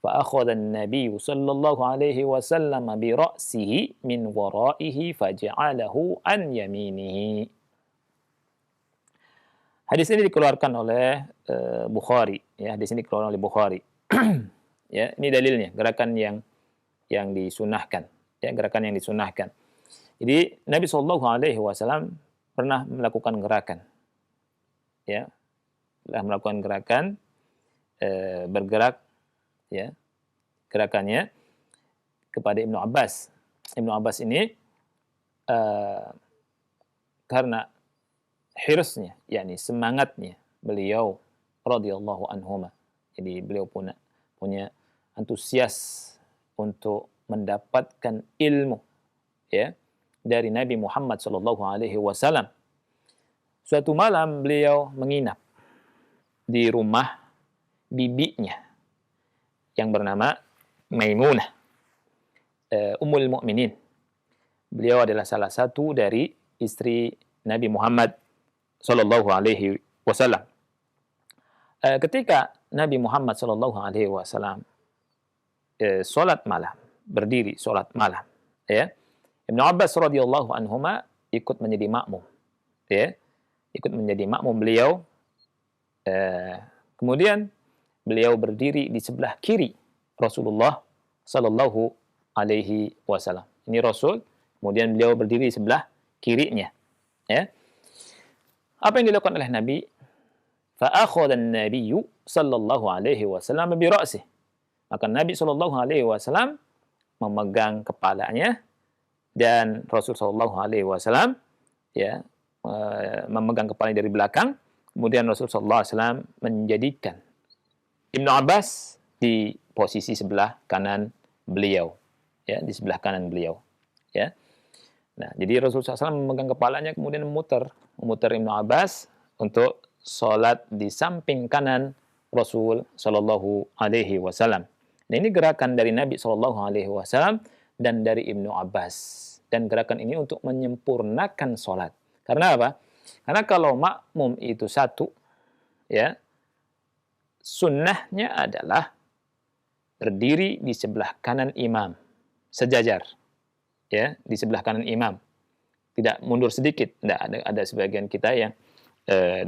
فأخذ النبي صلى الله عليه وسلم برأسه من ورائه فجعله عن يمينه. Hadis ini dikeluarkan oleh Bukhari, ya. Hadis ini dikeluarkan oleh Bukhari. Ya, ini dalilnya, gerakan yang disunahkan. Ya, gerakan yang disunahkan. Jadi Nabi Shallallahu Alaihi Wasallam pernah melakukan gerakan, ya, telah melakukan gerakan bergerak, ya, gerakannya kepada Ibnu Abbas. Ibnu Abbas ini karena hirsnya, yakni semangatnya beliau radhiyallahu anhuma. Jadi beliau punya antusias untuk mendapatkan ilmu, ya, dari Nabi Muhammad sallallahu alaihi wasallam. Suatu malam beliau menginap di rumah bibinya yang bernama Maimunah, Ummul Mukminin. Beliau adalah salah satu dari istri Nabi Muhammad sallallahu alaihi wasallam. Ketika Nabi Muhammad sallallahu alaihi wasallam salat malam, berdiri sholat malam, ya, Ibnu Abbas radhiyallahu anhuma ikut menjadi makmum, ya, ikut menjadi makmum beliau. Kemudian beliau berdiri di sebelah kiri Rasulullah sallallahu alaihi wasallam. Ini Rasul, kemudian beliau berdiri di sebelah kirinya, ya. Apa yang dilakukan oleh Nabi? Fa akhadha an-nabiyyu sallallahu alaihi wasallam bi ra'sihi. Maka Nabi sallallahu alaihi wasallam memegang kepalanya dan Rasul Shallallahu Alaihi Wasallam, ya, memegang kepalanya dari belakang. Kemudian Rasul Shallallahu Alaihi Wasallam menjadikan Ibnu Abbas di posisi sebelah kanan beliau, ya, di sebelah kanan beliau, ya. Nah, jadi Rasul SAW memegang kepalanya kemudian memutar Ibnu Abbas untuk sholat di samping kanan Rasul Shallallahu Alaihi Wasallam. Nah, ini gerakan dari Nabi Shallallahu Alaihi Wasallam dan dari Ibnu Abbas. Dan gerakan ini untuk menyempurnakan sholat. Karena apa? Karena kalau makmum itu satu, ya, sunnahnya adalah berdiri di sebelah kanan imam, sejajar, ya, di sebelah kanan imam, tidak mundur sedikit. Tidak, ada sebagian kita yang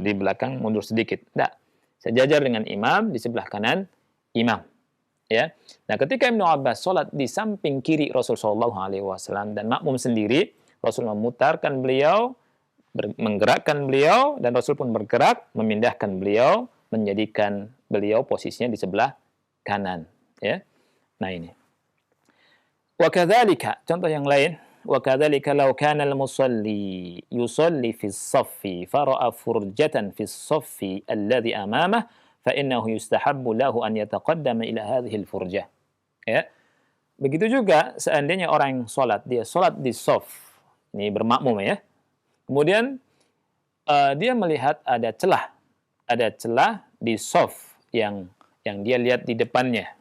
di belakang mundur sedikit. Tidak, sejajar dengan imam di sebelah kanan imam. Ya, nah ketika Ibnu Abbas sholat di samping kiri Rasul Shallallahu Alaihi Wasallam dan makmum sendiri, Rasul memutarkan beliau, menggerakkan beliau, dan Rasul pun bergerak memindahkan beliau, menjadikan beliau posisinya di sebelah kanan. Ya, nah ini. Wa kadzalika, contoh yang lain, wa kadzalika law kana al-musalli yusalli fi as-saffi fara'a furjatan fi as-saffi alladhi amamah فإنه يستحب له أن يتقدم إلى هذه الفرجة. Ya. Begitu juga seandainya orang yang dia sholat di shaf, ini bermakmum, ya. Kemudian dia melihat ada celah di shaf yang dia lihat di depannya,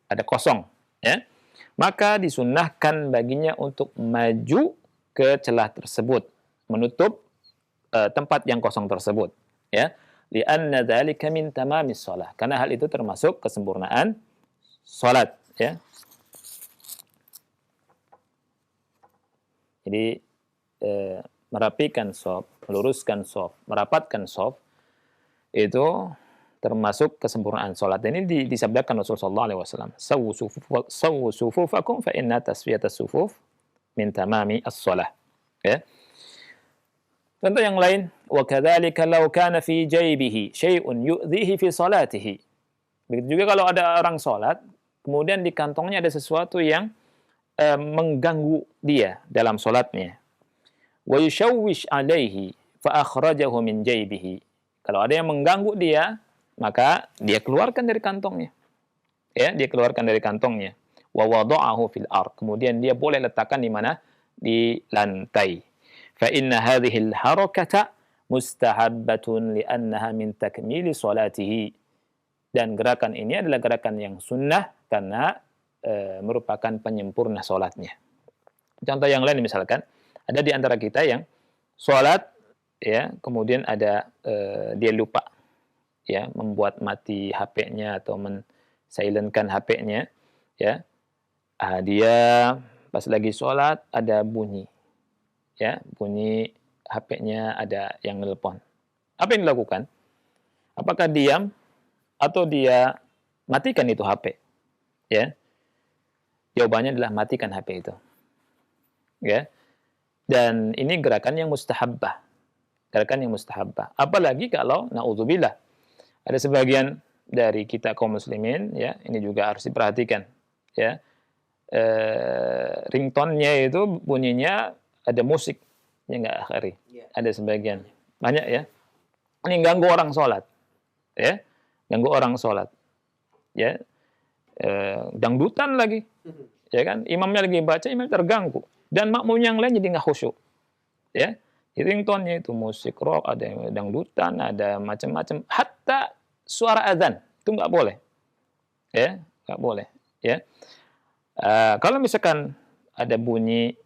ada kosong, ya. Maka disunnahkan baginya untuk maju ke celah tersebut, menutup tempat yang kosong tersebut, ya. Li'anna dzalika min tamamis shalah. Karena hal itu termasuk kesempurnaan salat, ya. Jadi merapikan shaf, meluruskan shaf, merapatkan shaf itu termasuk kesempurnaan salat. Ini disabdakan Rasulullah sallallahu alaihi wasallam, "Sawwu sufufakum fa inna tasfiyatas sufuf min tamami as-shalah." Ya. Contoh yang lain, wa kadzalika law kana fi jaybihi syai'un yu'dhihi fi salatihi. Begitu juga kalau ada orang salat, kemudian di kantongnya ada sesuatu yang mengganggu dia dalam salatnya. Wa yushawwish 'alaihi fa akhrajahu min jaybihi. Kalau ada yang mengganggu dia, maka dia keluarkan dari kantongnya. Ya, dia keluarkan dari kantongnya. Wa wada'ahu fil ard. Kemudian dia boleh letakkan di mana? Di lantai. Fa inna hadhihi al-harakata mustahabbatun li'annaha min takmili salatihi. Dan gerakan ini adalah gerakan yang sunnah karena merupakan penyempurna sholatnya. Contoh yang lain misalkan, ada di antara kita yang sholat, ya, kemudian ada dia lupa, ya, membuat mati HP-nya atau men-silentkan HP-nya, ya. Dia pas lagi sholat ada bunyi, ya, bunyi HP-nya ada yang nelpon. Apa yang dilakukan? Apakah diam atau dia matikan itu HP? Ya, jawabannya adalah matikan HP itu. Ya, dan ini gerakan yang mustahabbah. Gerakan yang mustahabbah. Apalagi kalau naudzubillah ada sebagian dari kita kaum muslimin, ya, ini juga harus diperhatikan, ya. Ringtone-nya itu bunyinya ada musik, ya nggak akhiri. Ada sebagian. Banyak, ya. Ini ganggu orang sholat, ya. Ganggu orang sholat, ya. Dangdutan lagi, ya kan? Imamnya lagi baca, imam terganggu. Dan makmum yang lain jadi nggak khusyuk, ya. Ringtone-nya itu musik rock, ada yang dangdutan, ada macam-macam. Hatta suara azan itu nggak boleh, ya, nggak boleh, ya. Kalau misalkan ada bunyi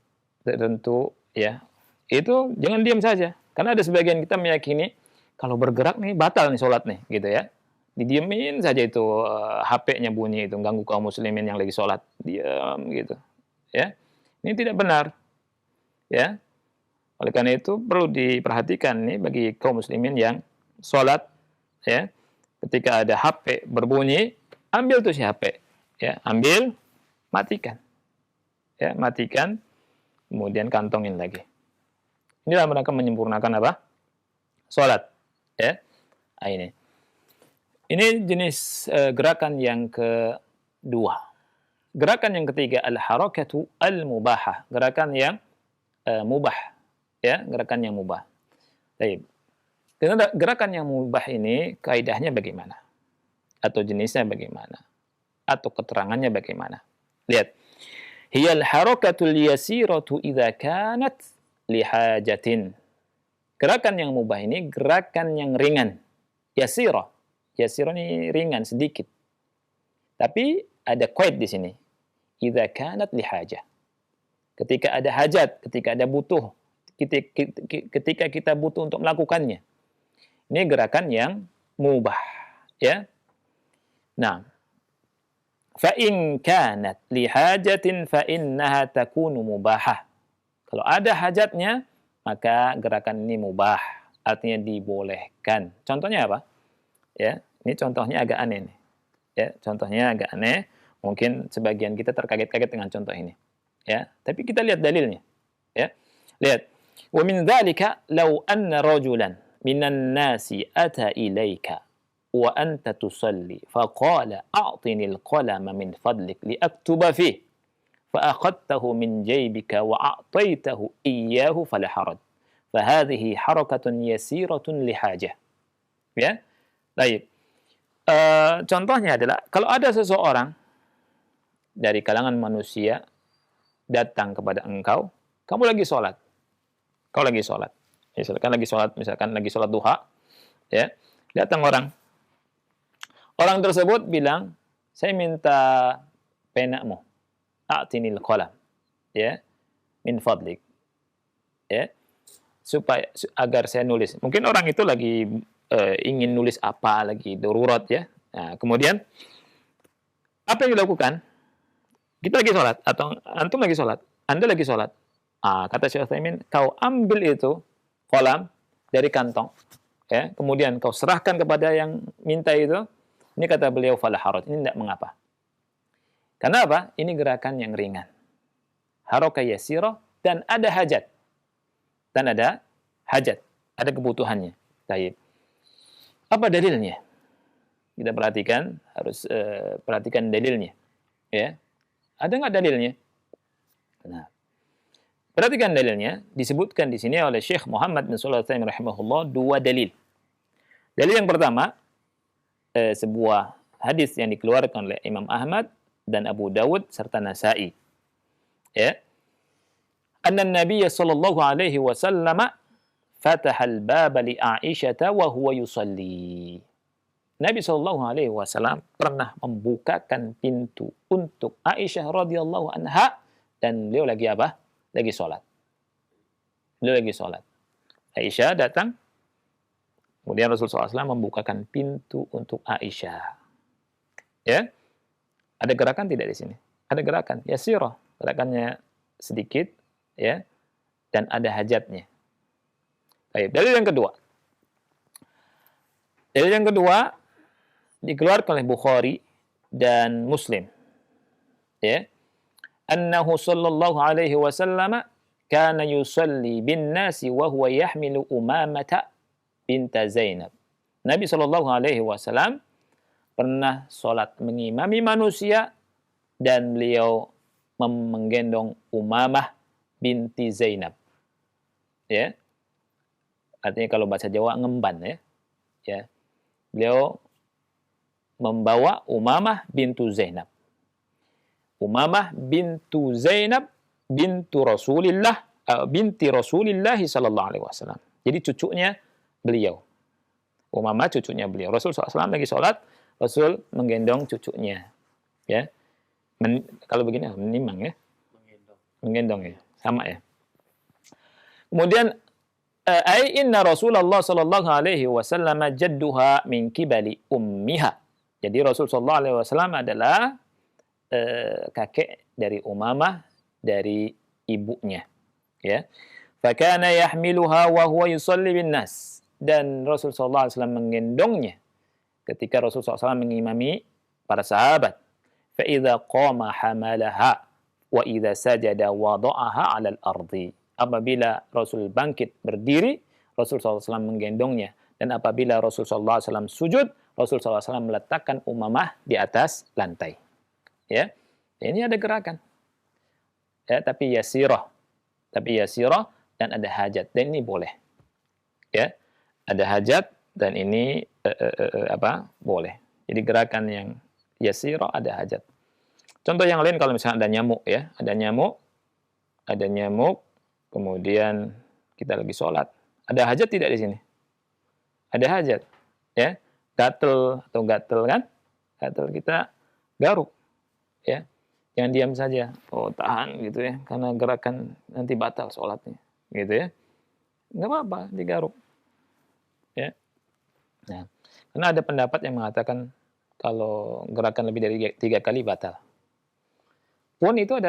tertentu, ya, itu jangan diam saja, karena ada sebagian kita meyakini kalau bergerak nih batal nih sholat nih, gitu ya. Didiemin saja itu HP-nya bunyi itu ganggu kaum muslimin yang lagi sholat, diam gitu, ya. Ini tidak benar, ya. Oleh karena itu perlu diperhatikan nih bagi kaum muslimin yang sholat, ya. Ketika ada HP berbunyi, ambil tuh si HP, ya, ambil, matikan, ya, matikan, kemudian kantongin lagi. Inilah mereka menyempurnakan apa? Sholat, ya. Ini jenis gerakan yang kedua. Gerakan yang ketiga, al-harakatu al-mubahah, gerakan yang mubah, ya, gerakan yang mubah. Baik. Gerakan yang mubah ini kaidahnya bagaimana? Atau jenisnya bagaimana? Atau keterangannya bagaimana? Lihat. Hiyal harakatul yasiratu idza kanat lihajatin. Gerakan yang mubah ini gerakan yang ringan. Yasirah. Yasirah ini ringan sedikit. Tapi ada qaid di sini. Idza kanat lihajah. Ketika ada hajat, ketika ada butuh, ketika kita butuh untuk melakukannya. Ini gerakan yang mubah, ya. Nah, fa in kanat lihajatin fa innaha takunu mubahah. Kalau ada hajatnya, maka gerakan ini mubah, artinya dibolehkan. Contohnya apa? Ya, ini contohnya agak aneh nih. Ya, contohnya agak aneh. Mungkin sebagian kita terkaget-kaget dengan contoh ini. Ya, tapi kita lihat dalilnya. Ya. Lihat. Wa min dzalika law anna rajulan minan nasi ata ilaika wa anta tusalli faqala a'tini al-qalama min fadlik li aktuba fihi fa akhadtahu min jaybika wa a'taytahu iyyahu fala haraj. Fa hadhihi harakatun yasiratun lihajah. Ya. Baik. Contohnya adalah kalau ada seseorang dari kalangan manusia datang kepada engkau, kamu lagi sholat. Kau lagi sholat. Misalkan lagi sholat duha, ya. Datang orang. Orang tersebut bilang, saya minta penamu. A'tinil qalam. Ya. Min fadlik. Ya. Supaya agar saya nulis. Mungkin orang itu lagi ingin nulis apa, lagi darurat, ya. Nah, kemudian apa yang dilakukan? Kita lagi sholat, atau antum lagi sholat, Anda lagi sholat. Kata Syekh Utsaimin, kau ambil itu kolam dari kantong, ya, kemudian kau serahkan kepada yang minta itu. Ini kata beliau, fala haraj, ini tidak mengapa. Karena apa? Ini gerakan yang ringan. Harakah yasirah, dan ada hajat. Ada kebutuhannya. Baik. Apa dalilnya? Kita perhatikan, harus perhatikan dalilnya. Ya. Ada nggak dalilnya? Nah, perhatikan dalilnya. Disebutkan di sini oleh Syekh Muhammad bin Shalih Al-Utsaimin rahimahullah dua dalil. Dalil yang pertama, sebuah hadis yang dikeluarkan oleh Imam Ahmad dan Abu Dawud serta Nasa'i. Ya. Anna Nabiy sallallahu alaihi wasallam fataha al-baba li Aisyah wa huwa yusalli. Nabi Shallallahu Alaihi Wasallam pernah membukakan pintu untuk Aisyah radhiyallahu anha dan beliau lagi apa? Lagi sholat. Beliau lagi sholat. Aisyah datang, kemudian Rasulullah SAW membukakan pintu untuk Aisyah. Ya, ada gerakan tidak di sini? Ada gerakan, yasirah, gerakannya sedikit, ya, dan ada hajatnya. Baik, dalil yang kedua. Dalil yang kedua dikeluarkan oleh Bukhari dan Muslim. Ya. Annahu sallallahu alaihi wasallam kana yusalli bin nasi wa huwa yahmilu Umamah binta Zainab. Nabi sallallahu alaihi wasallam pernah salat mengimami manusia dan beliau menggendong Umamah binti Zainab. Ya. Artinya kalau bahasa Jawa ngemban, ya. Ya. Beliau membawa Umamah bintu Zainab. Umamah bintu Zainab binti Rasulillah sallallahu alaihi wasallam. Jadi cucunya beliau. Umamah cucunya beliau. Rasul SAW lagi sholat, Rasul menggendong cucunya. Ya. Kalau begini menimang, ya. Menggendong, ya. Sama, ya. Kemudian inna Rasulullah sallallahu alaihi wasallam jadduha min kibali ummiha. Jadi Rasul sallallahu alaihi wasallam adalah kakek dari Umamah dari ibunya, ya. Fakana yahmiluha wa huwa yusalli bin nas, dan Rasul sallallahu alaihi wasallam menggendongnya ketika Rasul sallallahu alaihi wasallam mengimami para sahabat. Fa idza qama hamalaha wa idza sajada wada'aha 'alal ardi. Apabila Rasul bangkit berdiri, Rasul sallallahu alaihi wasallam menggendongnya, dan apabila Rasul sallallahu alaihi wasallam sujud, Rasul sallallahu alaihi wasallam meletakkan Umamah di atas lantai. Ya, ini ada gerakan, ya, tapi yasirah, dan ada hajat, dan ini boleh, ya, ada hajat dan ini boleh. Jadi gerakan yang yasirah ada hajat. Contoh yang lain, kalau misalnya ada nyamuk, ya, ada nyamuk, kemudian kita lagi sholat, ada hajat tidak di sini? Ada hajat, ya, gatel kan, gatel kita garuk. Ya, jangan diam saja. Oh, tahan gitu, ya, karena gerakan nanti batal sholatnya, gitu, ya. Nggak apa-apa, digaruk. Ya. Nah, karena ada pendapat yang mengatakan kalau gerakan lebih dari 3 kali batal. Pun itu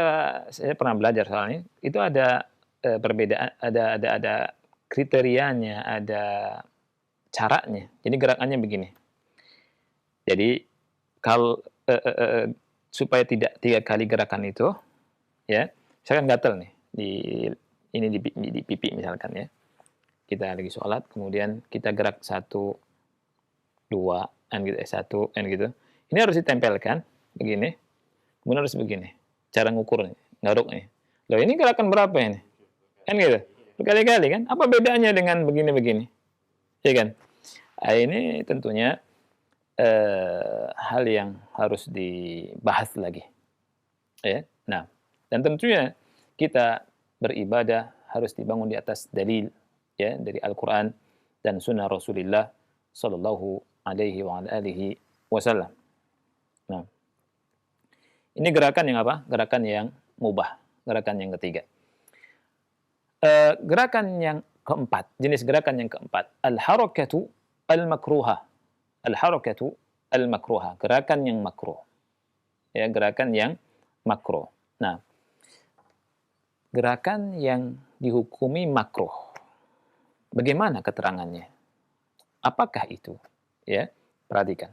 saya pernah belajar soalnya, itu ada perbedaan, ada kriterianya, ada caranya. Jadi gerakannya begini. Jadi kalau supaya tidak 3 kali gerakan itu, ya, misalkan gatel nih di pipi misalkan, ya, kita lagi sholat, kemudian kita gerak 1, 2, gitu, 1, gitu, ini harus ditempelkan begini, kemudian harus begini, cara ngukurnya, garuknya. Loh, ini gerakan berapa ini? Kan gitu, berkali-kali kan? Apa bedanya dengan begini-begini, ya kan? Nah, ini tentunya hal yang harus dibahas lagi, ya. Nah, dan tentunya kita beribadah harus dibangun di atas dalil, ya, dari Al-Quran dan Sunnah Rasulullah Sallallahu Alaihi Wasallam. Nah, ini gerakan yang apa? Gerakan yang mubah, gerakan yang ketiga. Gerakan yang keempat, jenis gerakan yang keempat, al-harakatu al-makruha. Al-harakatu al-makruha, gerakan yang makruh. Ya, gerakan yang makruh. Nah, gerakan yang dihukumi makruh, bagaimana keterangannya? Apakah itu? Ya, perhatikan.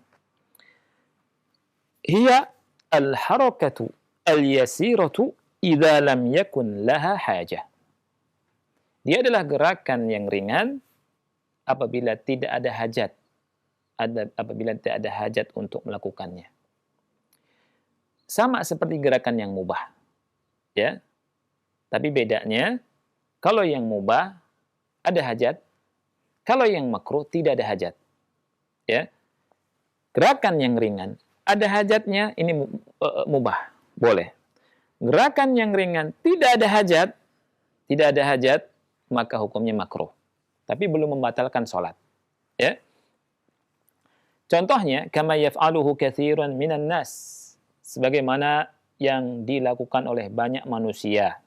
Hiya al-harakatu al-yasiratu idza lam yakun laha hajah. Dia adalah gerakan yang ringan apabila tidak ada hajat. Apabila tidak ada hajat untuk melakukannya. Sama seperti gerakan yang mubah, ya. Tapi bedanya, kalau yang mubah ada hajat, kalau yang makruh tidak ada hajat, ya. Gerakan yang ringan ada hajatnya, ini mubah, boleh. Gerakan yang ringan tidak ada hajat, maka hukumnya makruh. Tapi belum membatalkan sholat, ya. Contohnya, kama yaf'aluhu katsirun minan nas. Sebagaimana yang dilakukan oleh banyak manusia.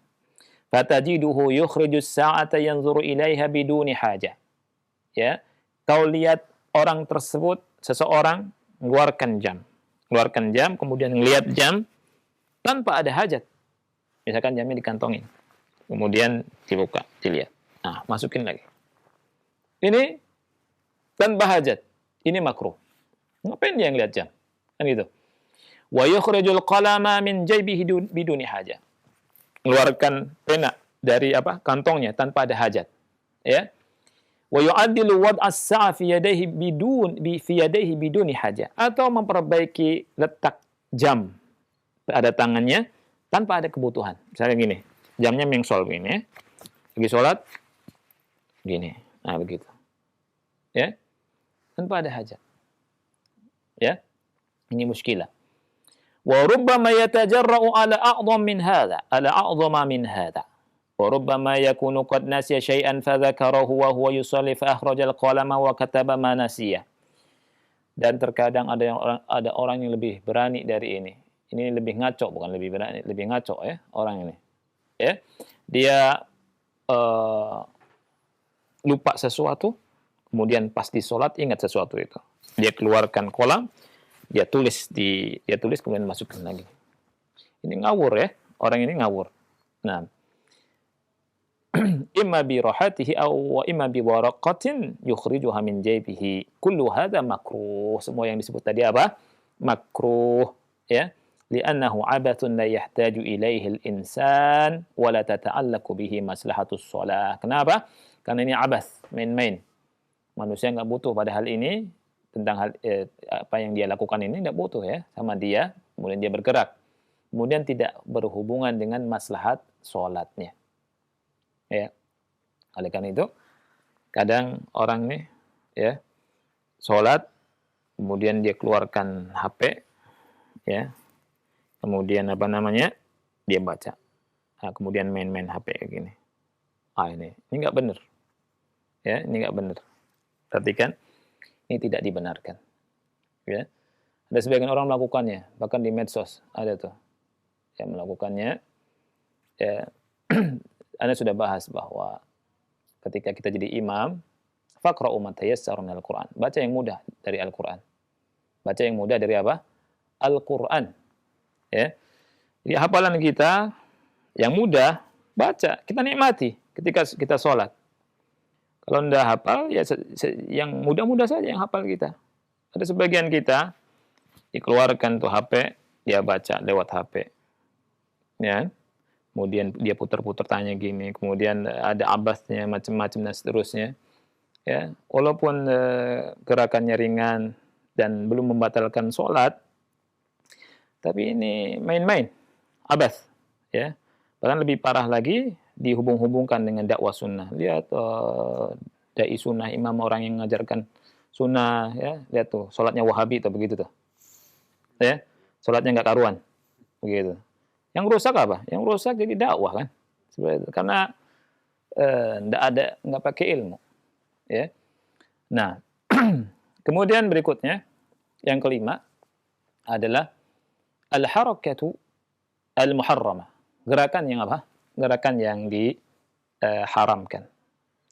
Fatajiduhu yukhrijus sa'ata yanzuru ilaiha biduni hajah. Ya, kau lihat orang tersebut, seseorang mengeluarkan jam, kemudian melihat jam tanpa ada hajat. Misalkan jamnya dikantongin, kemudian dibuka, dilihat. Nah, masukin lagi. Ini tanpa hajat. Ini makruh. Ngapain dia ngeliat jam? Kan gitu. Wa yukhrijul qalama min jaybihi biduni hajah. Mengeluarkan pena dari kantongnya tanpa ada hajat. Ya. Wa yu'addilu wad'as sa'a fi yadayhi biduni hajah. Atau memperbaiki letak jam pada tangannya tanpa ada kebutuhan. Misalnya gini, jamnya mengsol begini ya. Lagi sholat, gini. Nah, begitu. Ya. Tanpa ada hajat. Ya. Ini muskilah. Wa rubbama yatajarra'u ala a'dham min hadha, ala a'dhama min hadha. Wa rubbama yakunu qad nasiya syai'an fa dzakarahu wa huwa yusalli fa akhrajal qalama wa kataba ma nasiya. Dan terkadang ada orang yang lebih berani dari ini. Ini lebih ngaco, bukan lebih berani, lebih ngaco ya orang ini. Ya. Dia lupa sesuatu, kemudian pas di sholat ingat sesuatu itu. Dia keluarkan kolam, dia tulis kemudian masukkan lagi. Ini ngawur ya, orang ini ngawur. Nah, imma bi rahatihi aw imma bi waraqatin yukhrijuha min jaybihi. Kullu hadha makruh. Semua yang disebut tadi apa? Makruh, ya. Li'annahu 'abathun la yahtaju ilaihi al-insan wa la tata'allaqu bihi maslahatus shalah. Kenapa? Karena ini abath, main-main. Manusia enggak butuh pada hal ini, tentang hal apa yang dia lakukan ini enggak butuh ya sama dia, kemudian dia bergerak. Kemudian tidak berhubungan dengan maslahat salatnya. Ya. Oleh karena itu, kadang orang nih ya salat kemudian dia keluarkan HP ya. Kemudian dia baca. Nah, kemudian main-main HP kayak gini. Ini enggak benar. Ya, ini enggak benar. Perhatikan, ini tidak dibenarkan. Ya. Ada sebagian orang melakukannya, bahkan di medsos ada tuh yang melakukannya. Ya, Anda sudah bahas bahwa ketika kita jadi imam, faqra'u ma tayassara minal Qur'an. Baca yang mudah dari Al-Qur'an. Baca yang mudah dari apa? Al-Qur'an. Ya. Jadi hafalan kita yang mudah, baca, kita nikmati ketika kita sholat. Kalau tidak hafal, ya yang mudah-mudah saja yang hafal kita. Ada sebagian kita dikeluarkan tuh HP, dia baca lewat HP. Ya. Kemudian dia putar-putar tanya gini, kemudian ada abasnya macam-macam dan seterusnya. Ya, walaupun gerakannya ringan dan belum membatalkan sholat, tapi ini main-main, abas. Ya. Bahkan lebih parah lagi, dihubung-hubungkan dengan dakwah sunnah. Lihat dai sunnah, imam orang yang mengajarkan sunnah, ya. Lihat tuh, sholatnya wahabi atau begitu tuh. Ya, sholatnya nggak karuan. Begitu. Yang rusak apa? Yang rusak jadi dakwah kan. Karena nggak pakai ilmu. Ya. Nah, kemudian berikutnya, yang kelima adalah al-harakatu al-muharramah. Gerakan yang apa? Gerakan yang diharamkan.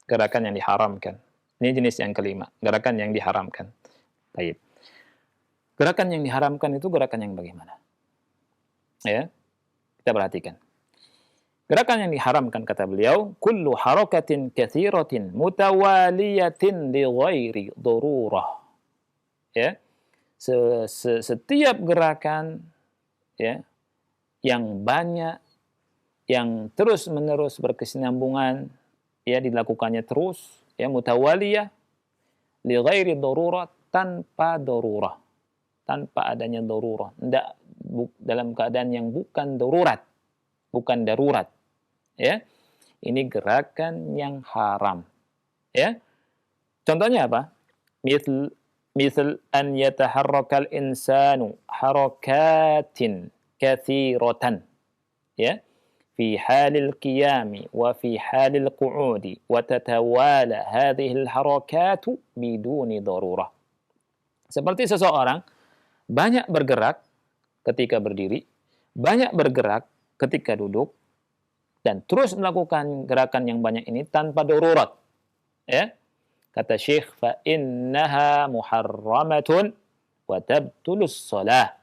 Gerakan yang diharamkan. Ini jenis yang kelima. Gerakan yang diharamkan. Baik. Gerakan yang diharamkan itu gerakan yang bagaimana? Ya. Kita perhatikan. Gerakan yang diharamkan kata beliau, kullu harakatin katsiratin mutawaliyatin li ghairi darurah. Ya. Setiap gerakan ya yang banyak, yang terus-menerus berkesinambungan, ya dilakukannya terus, ya mutawaliyah li ghairi darurah, tanpa darurah. Tanpa adanya darurah. Dalam keadaan yang bukan darurat. Bukan darurat. Ya. Ini gerakan yang haram. Ya. Contohnya apa? Misal an yataharrakal insanu harakatin katsiratan. Ya. Fi halil qiyami wa fi halil qu'udi wa tatawala hadhihi al harakatu biduni darurah. Seperti seseorang banyak bergerak ketika berdiri, banyak bergerak ketika duduk, dan terus melakukan gerakan yang banyak ini tanpa darurat. Ya, kata Syekh, fa innaha muharramatun wa tabtulus shalah.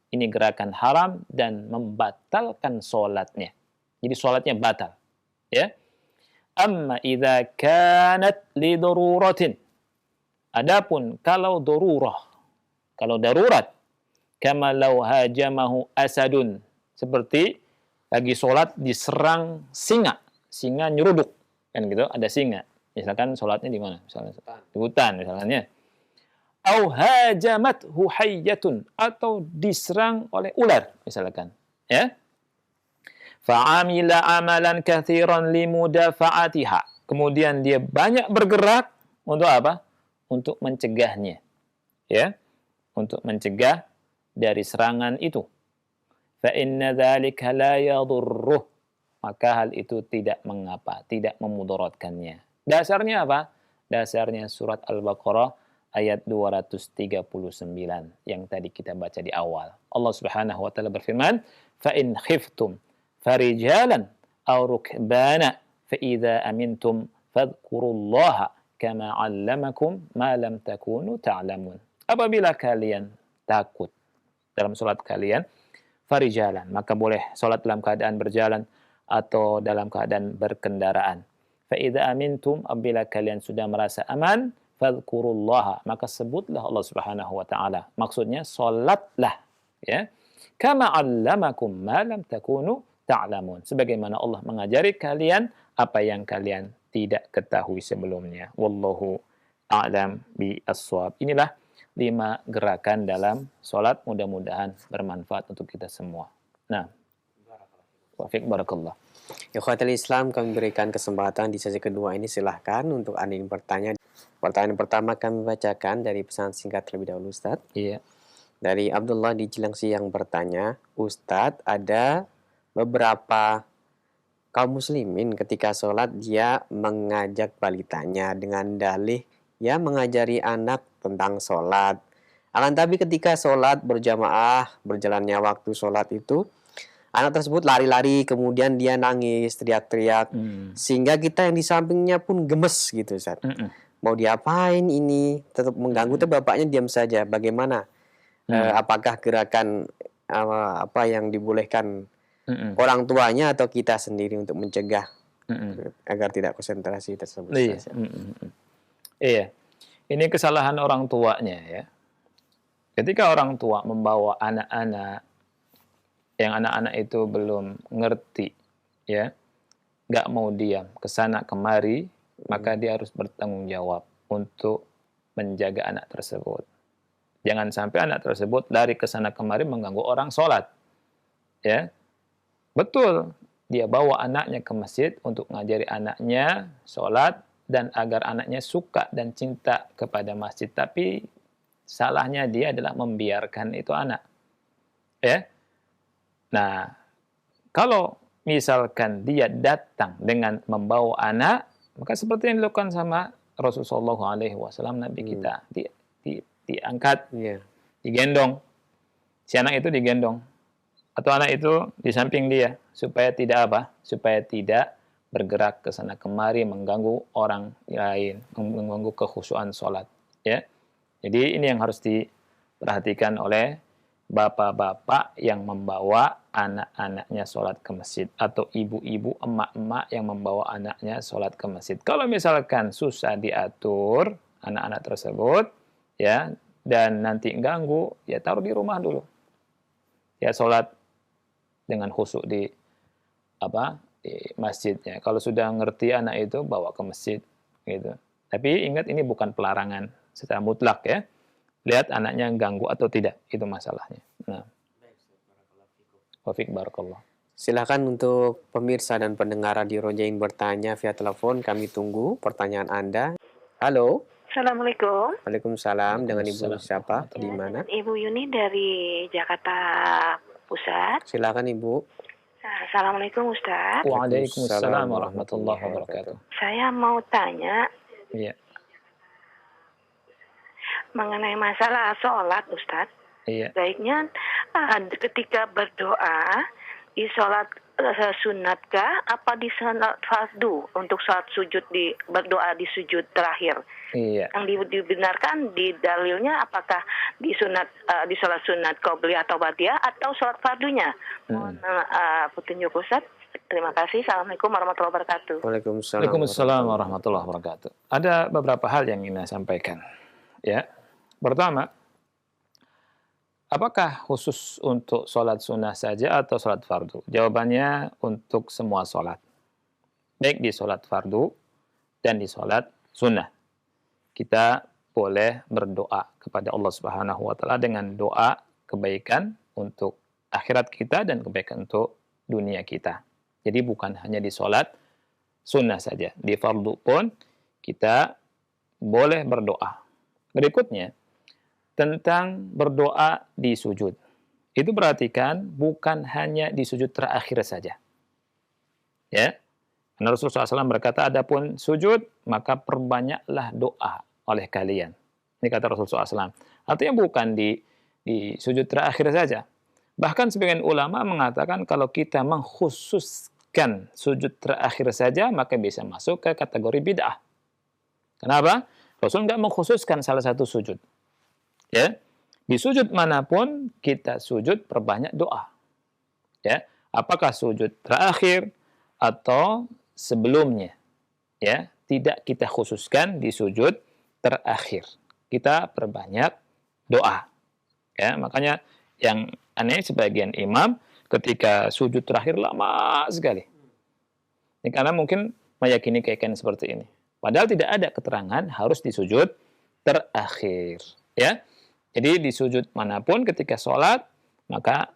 Ini gerakan haram dan membatalkan solatnya. Jadi solatnya batal. Ya. Amma idza kanat li daruratin. Adapun kalau darurah, kalau darurat, kama law hajamahu asadun, seperti lagi solat diserang singa, singa nyeruduk, kan gitu, ada singa. Misalkan solatnya di mana? Misalnya di hutan misalnya. Au hajamathu hayyatun, atau diserang oleh ular misalkan, ya. Fa'amila amalan katsiran limudafa'atiha. Kemudian dia banyak bergerak untuk apa? Untuk mencegahnya. Ya, untuk mencegah dari serangan itu. Fa inna dzalika la yadurruh. Maka hal itu tidak mengapa, tidak memudaratkannya. Dasarnya apa? Dasarnya surat Al-Baqarah ayat 239 yang tadi kita baca di awal. Allah Subhanahu wa taala berfirman, "Fa in khiftum farijalan aw rukbana fa idza amintum fadhkurullaha kama 'allamakum ma lam takunu ta'lamun." Apabila kalian takut dalam salat kalian, farijalan, maka boleh salat dalam keadaan berjalan atau dalam keadaan berkendaraan. Fa idza amintum, apabila kalian sudah merasa aman, fadhkurullaha, maka sebutlah Allah Subhanahu wa taala. Maksudnya salatlah, ya. Kama 'allamakum ma lam takunu ta'lamun. Sebagaimana Allah mengajari kalian apa yang kalian tidak ketahui sebelumnya. Wallahu a'lam bi-ashshab. Inilah 5 gerakan dalam salat, mudah-mudahan bermanfaat untuk kita semua. Nah, Wafiq barakallah. Ikhwatul Islam, kami berikan kesempatan di sesi kedua ini, silahkan untuk Anda yang bertanya. Pertanyaan pertama kami bacakan dari pesan singkat terlebih dahulu, Ustaz. Iya. Dari Abdullah di Cilengsi yang bertanya, Ustadz, ada beberapa kaum muslimin ketika sholat dia mengajak balitanya dengan dalih ya mengajari anak tentang sholat. Akan tapi ketika sholat berjamaah, berjalannya waktu sholat itu, anak tersebut lari-lari, kemudian dia nangis, teriak-teriak, sehingga kita yang di sampingnya pun gemes gitu, Ustaz. Mau diapain ini? Tetap mengganggu, tapi bapaknya diam saja. Bagaimana? Apakah gerakan apa yang dibolehkan orang tuanya atau kita sendiri untuk mencegah agar tidak konsentrasi tersebut? Iya. Iya. Ini kesalahan orang tuanya, ya. Ketika orang tua membawa anak-anak yang anak-anak itu belum ngerti, ya, nggak mau diam, kesana kemari, maka dia harus bertanggung jawab untuk menjaga anak tersebut. Jangan sampai anak tersebut lari kesana kemari mengganggu orang sholat. Ya, betul, dia bawa anaknya ke masjid untuk ngajari anaknya sholat dan agar anaknya suka dan cinta kepada masjid. Tapi salahnya dia adalah membiarkan itu anak. Ya. Nah, kalau misalkan dia datang dengan membawa anak, maka seperti yang dilakukan sama Rasulullah SAW, Nabi kita, diangkat, digendong, si anak itu digendong, atau anak itu di samping dia, supaya tidak apa? Supaya tidak bergerak ke sana kemari, mengganggu orang lain, mengganggu kekhusyuan sholat. Ya, jadi ini yang harus diperhatikan oleh bapak-bapak yang membawa anak-anaknya sholat ke masjid, atau ibu-ibu, emak-emak yang membawa anaknya sholat ke masjid. Kalau misalkan susah diatur anak-anak tersebut, ya, dan nanti ganggu, ya taruh di rumah dulu. Ya, sholat dengan khusyuk di masjidnya. Kalau sudah ngerti anak itu, bawa ke masjid, gitu. Tapi ingat, ini bukan pelarangan secara mutlak, ya. Lihat anaknya ganggu atau tidak, itu masalahnya. Nah, Wafiq barakallah. Silakan untuk pemirsa dan pendengar Radio Roja yang bertanya via telepon, kami tunggu pertanyaan Anda. Halo. Assalamualaikum. Waalaikumsalam. Dengan Ibu siapa? Di mana? Ibu Yuni dari Jakarta Pusat. Silakan Ibu. Assalamualaikum Ustaz. Waalaikumsalam warahmatullahi wabarakatuh. Saya mau tanya. Iya. mengenai masalah sholat, Ustadz. Iya. Baiknya ketika berdoa di sholat sunatkah apa di sholat fardu untuk sholat sujud berdoa di sujud terakhir? Iya. Yang dibenarkan di dalilnya apakah di sholat sunat qobliyah atau ba'diyah atau sholat fardunya? Mohon petunjuk Ustadz. Terima kasih. Assalamualaikum warahmatullahi wabarakatuh. Waalaikumsalam warahmatullahi wabarakatuh. Ada beberapa hal yang ingin saya sampaikan. Ya, pertama, apakah khusus untuk sholat sunnah saja atau sholat fardu? Jawabannya untuk semua sholat. Baik di sholat fardu dan di sholat sunnah. Kita boleh berdoa kepada Allah Subhanahu wa Ta'ala dengan doa kebaikan untuk akhirat kita dan kebaikan untuk dunia kita. Jadi bukan hanya di sholat sunnah saja. Di fardu pun kita boleh berdoa. Berikutnya, tentang berdoa di sujud. Itu perhatikan bukan hanya di sujud terakhir saja. Ya. Karena Rasulullah SAW berkata, adapun sujud, maka perbanyaklah doa oleh kalian. Ini kata Rasulullah SAW. Artinya bukan di sujud terakhir saja. Bahkan sebagian ulama mengatakan kalau kita mengkhususkan sujud terakhir saja, maka bisa masuk ke kategori bid'ah. Kenapa? Rasul nggak mengkhususkan salah satu sujud. Ya, di sujud manapun kita sujud perbanyak doa. Ya, apakah sujud terakhir atau sebelumnya? Ya, tidak kita khususkan di sujud terakhir. Kita perbanyak doa. Ya, makanya yang aneh sebagian imam ketika sujud terakhir lama sekali. Ini karena mungkin meyakini keyakinan seperti ini. Padahal tidak ada keterangan harus di sujud terakhir. Ya. Jadi di sujud manapun ketika sholat, maka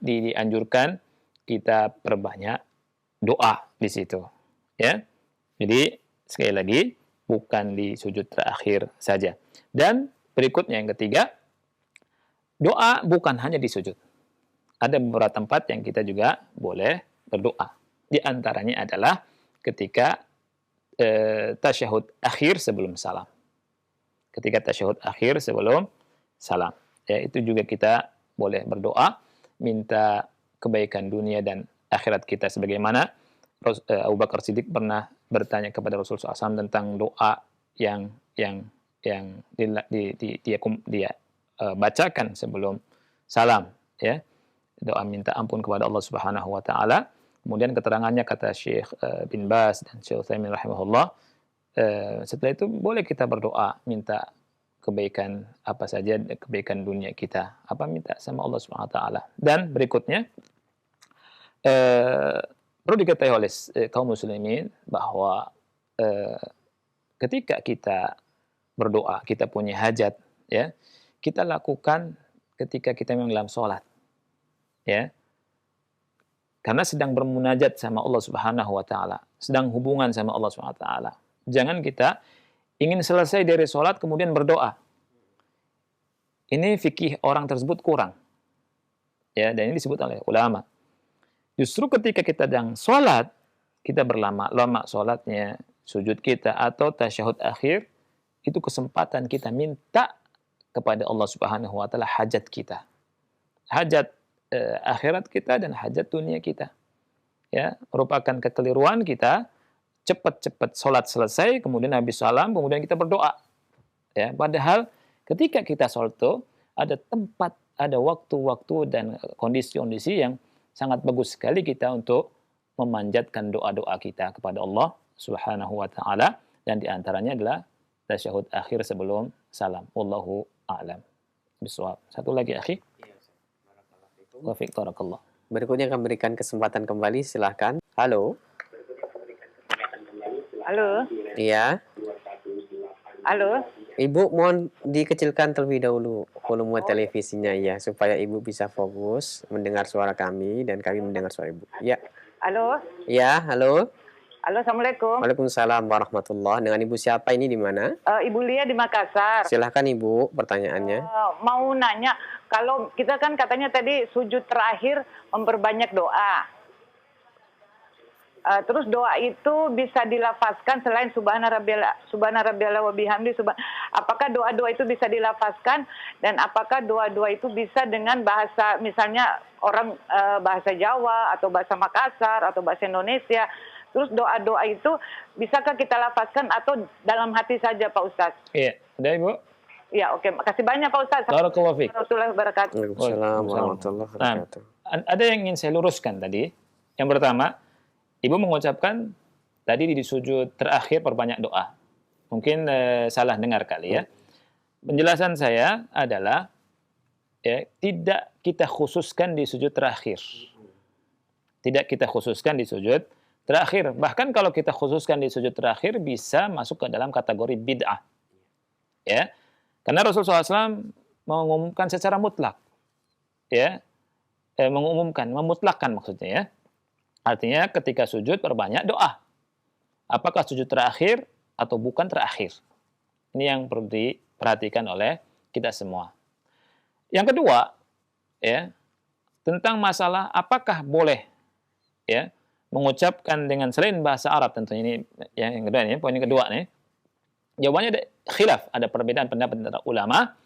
dianjurkan kita perbanyak doa di situ. Ya. Jadi sekali lagi bukan di sujud terakhir saja. Dan berikutnya yang ketiga, doa bukan hanya di sujud. Ada beberapa tempat yang kita juga boleh berdoa. Di antaranya adalah ketika tasyahud akhir sebelum salam. Ketika tasyahud akhir sebelum salam. Ya, itu juga kita boleh berdoa, minta kebaikan dunia dan akhirat kita. Sebagaimana Abu Bakar Siddiq pernah bertanya kepada Rasulullah SAW tentang doa yang dia bacakan sebelum salam. Ya, doa minta ampun kepada Allah Subhanahu Wa Taala. Kemudian keterangannya kata Syekh bin Baz dan Syekh Utsaimin rahimahullah, setelah itu boleh kita berdoa minta kebaikan apa saja, kebaikan dunia kita, apa minta sama Allah Subhanahu wa taala. Dan berikutnya perlu diketahui oleh kaum muslimin bahwa ketika kita berdoa, kita punya hajat, ya, kita lakukan ketika kita memang dalam sholat, ya. Karena sedang bermunajat sama Allah Subhanahu wa taala, sedang hubungan sama Allah Subhanahu wa taala. Jangan kita ingin selesai dari sholat kemudian berdoa. Ini fikih orang tersebut kurang. Ya, dan ini disebut oleh ulama. Justru ketika kita sedang sholat, kita berlama-lama sholatnya, sujud kita atau tasyahud akhir, itu kesempatan kita minta kepada Allah Subhanahu wa taala hajat kita. Hajat akhirat kita dan hajat dunia kita. Ya, merupakan kekeliruan kita cepat-cepat sholat selesai, kemudian habis salam, kemudian kita berdoa. Ya, padahal ketika kita sholat itu ada tempat, ada waktu-waktu dan kondisi-kondisi yang sangat bagus sekali kita untuk memanjatkan doa-doa kita kepada Allah Subhanahu wa taala, dan diantaranya adalah tasyahud akhir sebelum salam. Wallahu a'lam bishawab. Satu lagi, akhi. Wafiq barakallah. Berikutnya akan berikan kesempatan kembali, silahkan. Halo. Halo. Iya. Halo. Ibu mohon dikecilkan terlebih dahulu volume televisinya ya, supaya Ibu bisa fokus mendengar suara kami dan kami mendengar suara Ibu. Ya. Halo. Ya, halo. Halo, Assalamualaikum. Waalaikumsalam warahmatullahi. Dengan Ibu siapa ini di mana? Ibu Lia di Makassar. Silahkan Ibu pertanyaannya. Mau nanya, kalau kita kan katanya tadi sujud terakhir memperbanyak doa. Terus doa itu bisa dilafazkan selain subhana rabbiyal wa bihamdi. Apakah doa-doa itu bisa dilafazkan, dan apakah doa-doa itu bisa dengan bahasa, misalnya orang bahasa Jawa atau bahasa Makassar atau bahasa Indonesia. Terus doa-doa itu bisakah kita lafazkan atau dalam hati saja, Pak Ustadz? Iya, udah Ibu? Ya, oke. Makasih banyak, Pak Ustadz. Barakallahu fiik. Warahmatullahi wabarakatuh. Waalaikumsalam warahmatullahi Nah, wabarakatuh. ada yang ingin saya luruskan tadi. Yang pertama, Ibu mengucapkan tadi di sujud terakhir perbanyak doa. Mungkin salah dengar kali ya. Penjelasan saya adalah ya, tidak kita khususkan di sujud terakhir. Tidak kita khususkan di sujud terakhir. Bahkan kalau kita khususkan di sujud terakhir bisa masuk ke dalam kategori bid'ah. Ya. Karena Rasulullah SAW mengumumkan secara mutlak. Ya. Mengumumkan, memutlakkan maksudnya ya. Artinya ketika sujud perbanyak doa. Apakah sujud terakhir atau bukan terakhir? Ini yang perlu diperhatikan oleh kita semua. Yang kedua, ya, tentang masalah apakah boleh ya mengucapkan dengan selain bahasa Arab, tentunya ini yang kedua nih, poin yang kedua nih. Jawabannya ada khilaf, ada perbedaan pendapat antara ulama,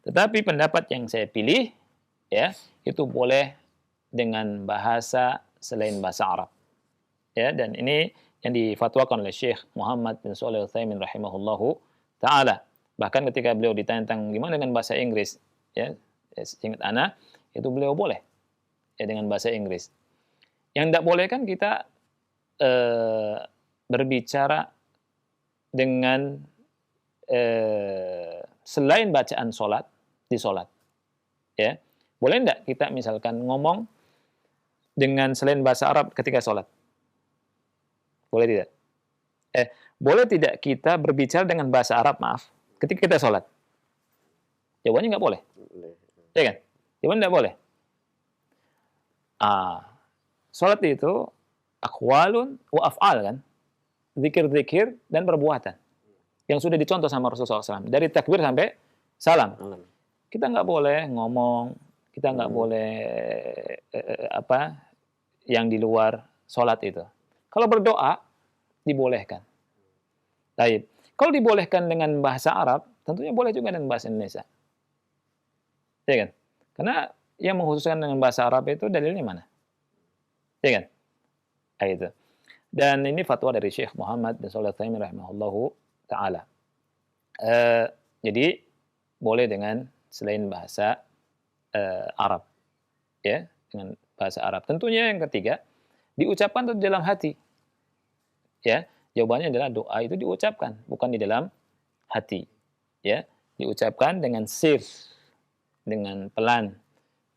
tetapi pendapat yang saya pilih ya, itu boleh dengan bahasa selain bahasa Arab. Ya, dan ini yang difatwakan oleh Syekh Muhammad bin Shalih Al-Utsaimin rahimahullahu taala. Bahkan ketika beliau ditanya tentang gimana dengan bahasa Inggris, ya, seingat ana, itu beliau boleh ya dengan bahasa Inggris. Yang tidak boleh kan kita berbicara dengan selain bacaan sholat, di sholat. Ya. Boleh tidak kita misalkan ngomong dengan selain bahasa Arab ketika sholat? Boleh tidak? Boleh tidak kita berbicara dengan bahasa Arab, maaf, ketika kita sholat? Jawabannya nggak boleh. Ya kan? Jawabannya nggak boleh. Sholat itu aqwalun wa af'al kan? Zikir-zikir dan perbuatan. Yang sudah dicontoh sama Rasulullah SAW. Dari takbir sampai salam. Kita nggak boleh ngomong, kita nggak boleh yang di luar sholat itu. Kalau berdoa, dibolehkan. Baik. Kalau dibolehkan dengan bahasa Arab, tentunya boleh juga dengan bahasa Indonesia. Ya kan? Karena yang mengkhususkan dengan bahasa Arab itu dalilnya mana? Ya kan? Nah, itu. Dan ini fatwa dari Syekh Muhammad bin Shalih Al-Utsaimin rahimahullahu ta'ala. Jadi, boleh dengan selain bahasa Arab. Ya, dengan bahasa Arab. Tentunya yang ketiga, diucapkan di dalam hati. Ya, jawabannya adalah doa itu diucapkan, bukan di dalam hati. Ya, diucapkan dengan sir, dengan pelan,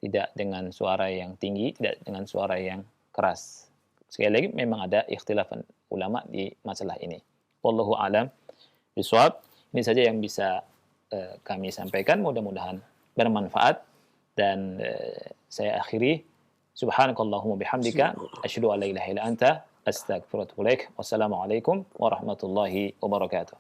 tidak dengan suara yang tinggi, tidak dengan suara yang keras. Sekali lagi, memang ada ikhtilafan ulama di masalah ini. Wallahu a'lam bishawab. Ini saja yang bisa kami sampaikan. Mudah-mudahan bermanfaat. Dan saya akhiri. Subhanakallahumma bihamdika. Asyhadu an la ilaha illa anta. Astaghfiruka wa atubu ilaik. Wassalamualaikum warahmatullahi wabarakatuh.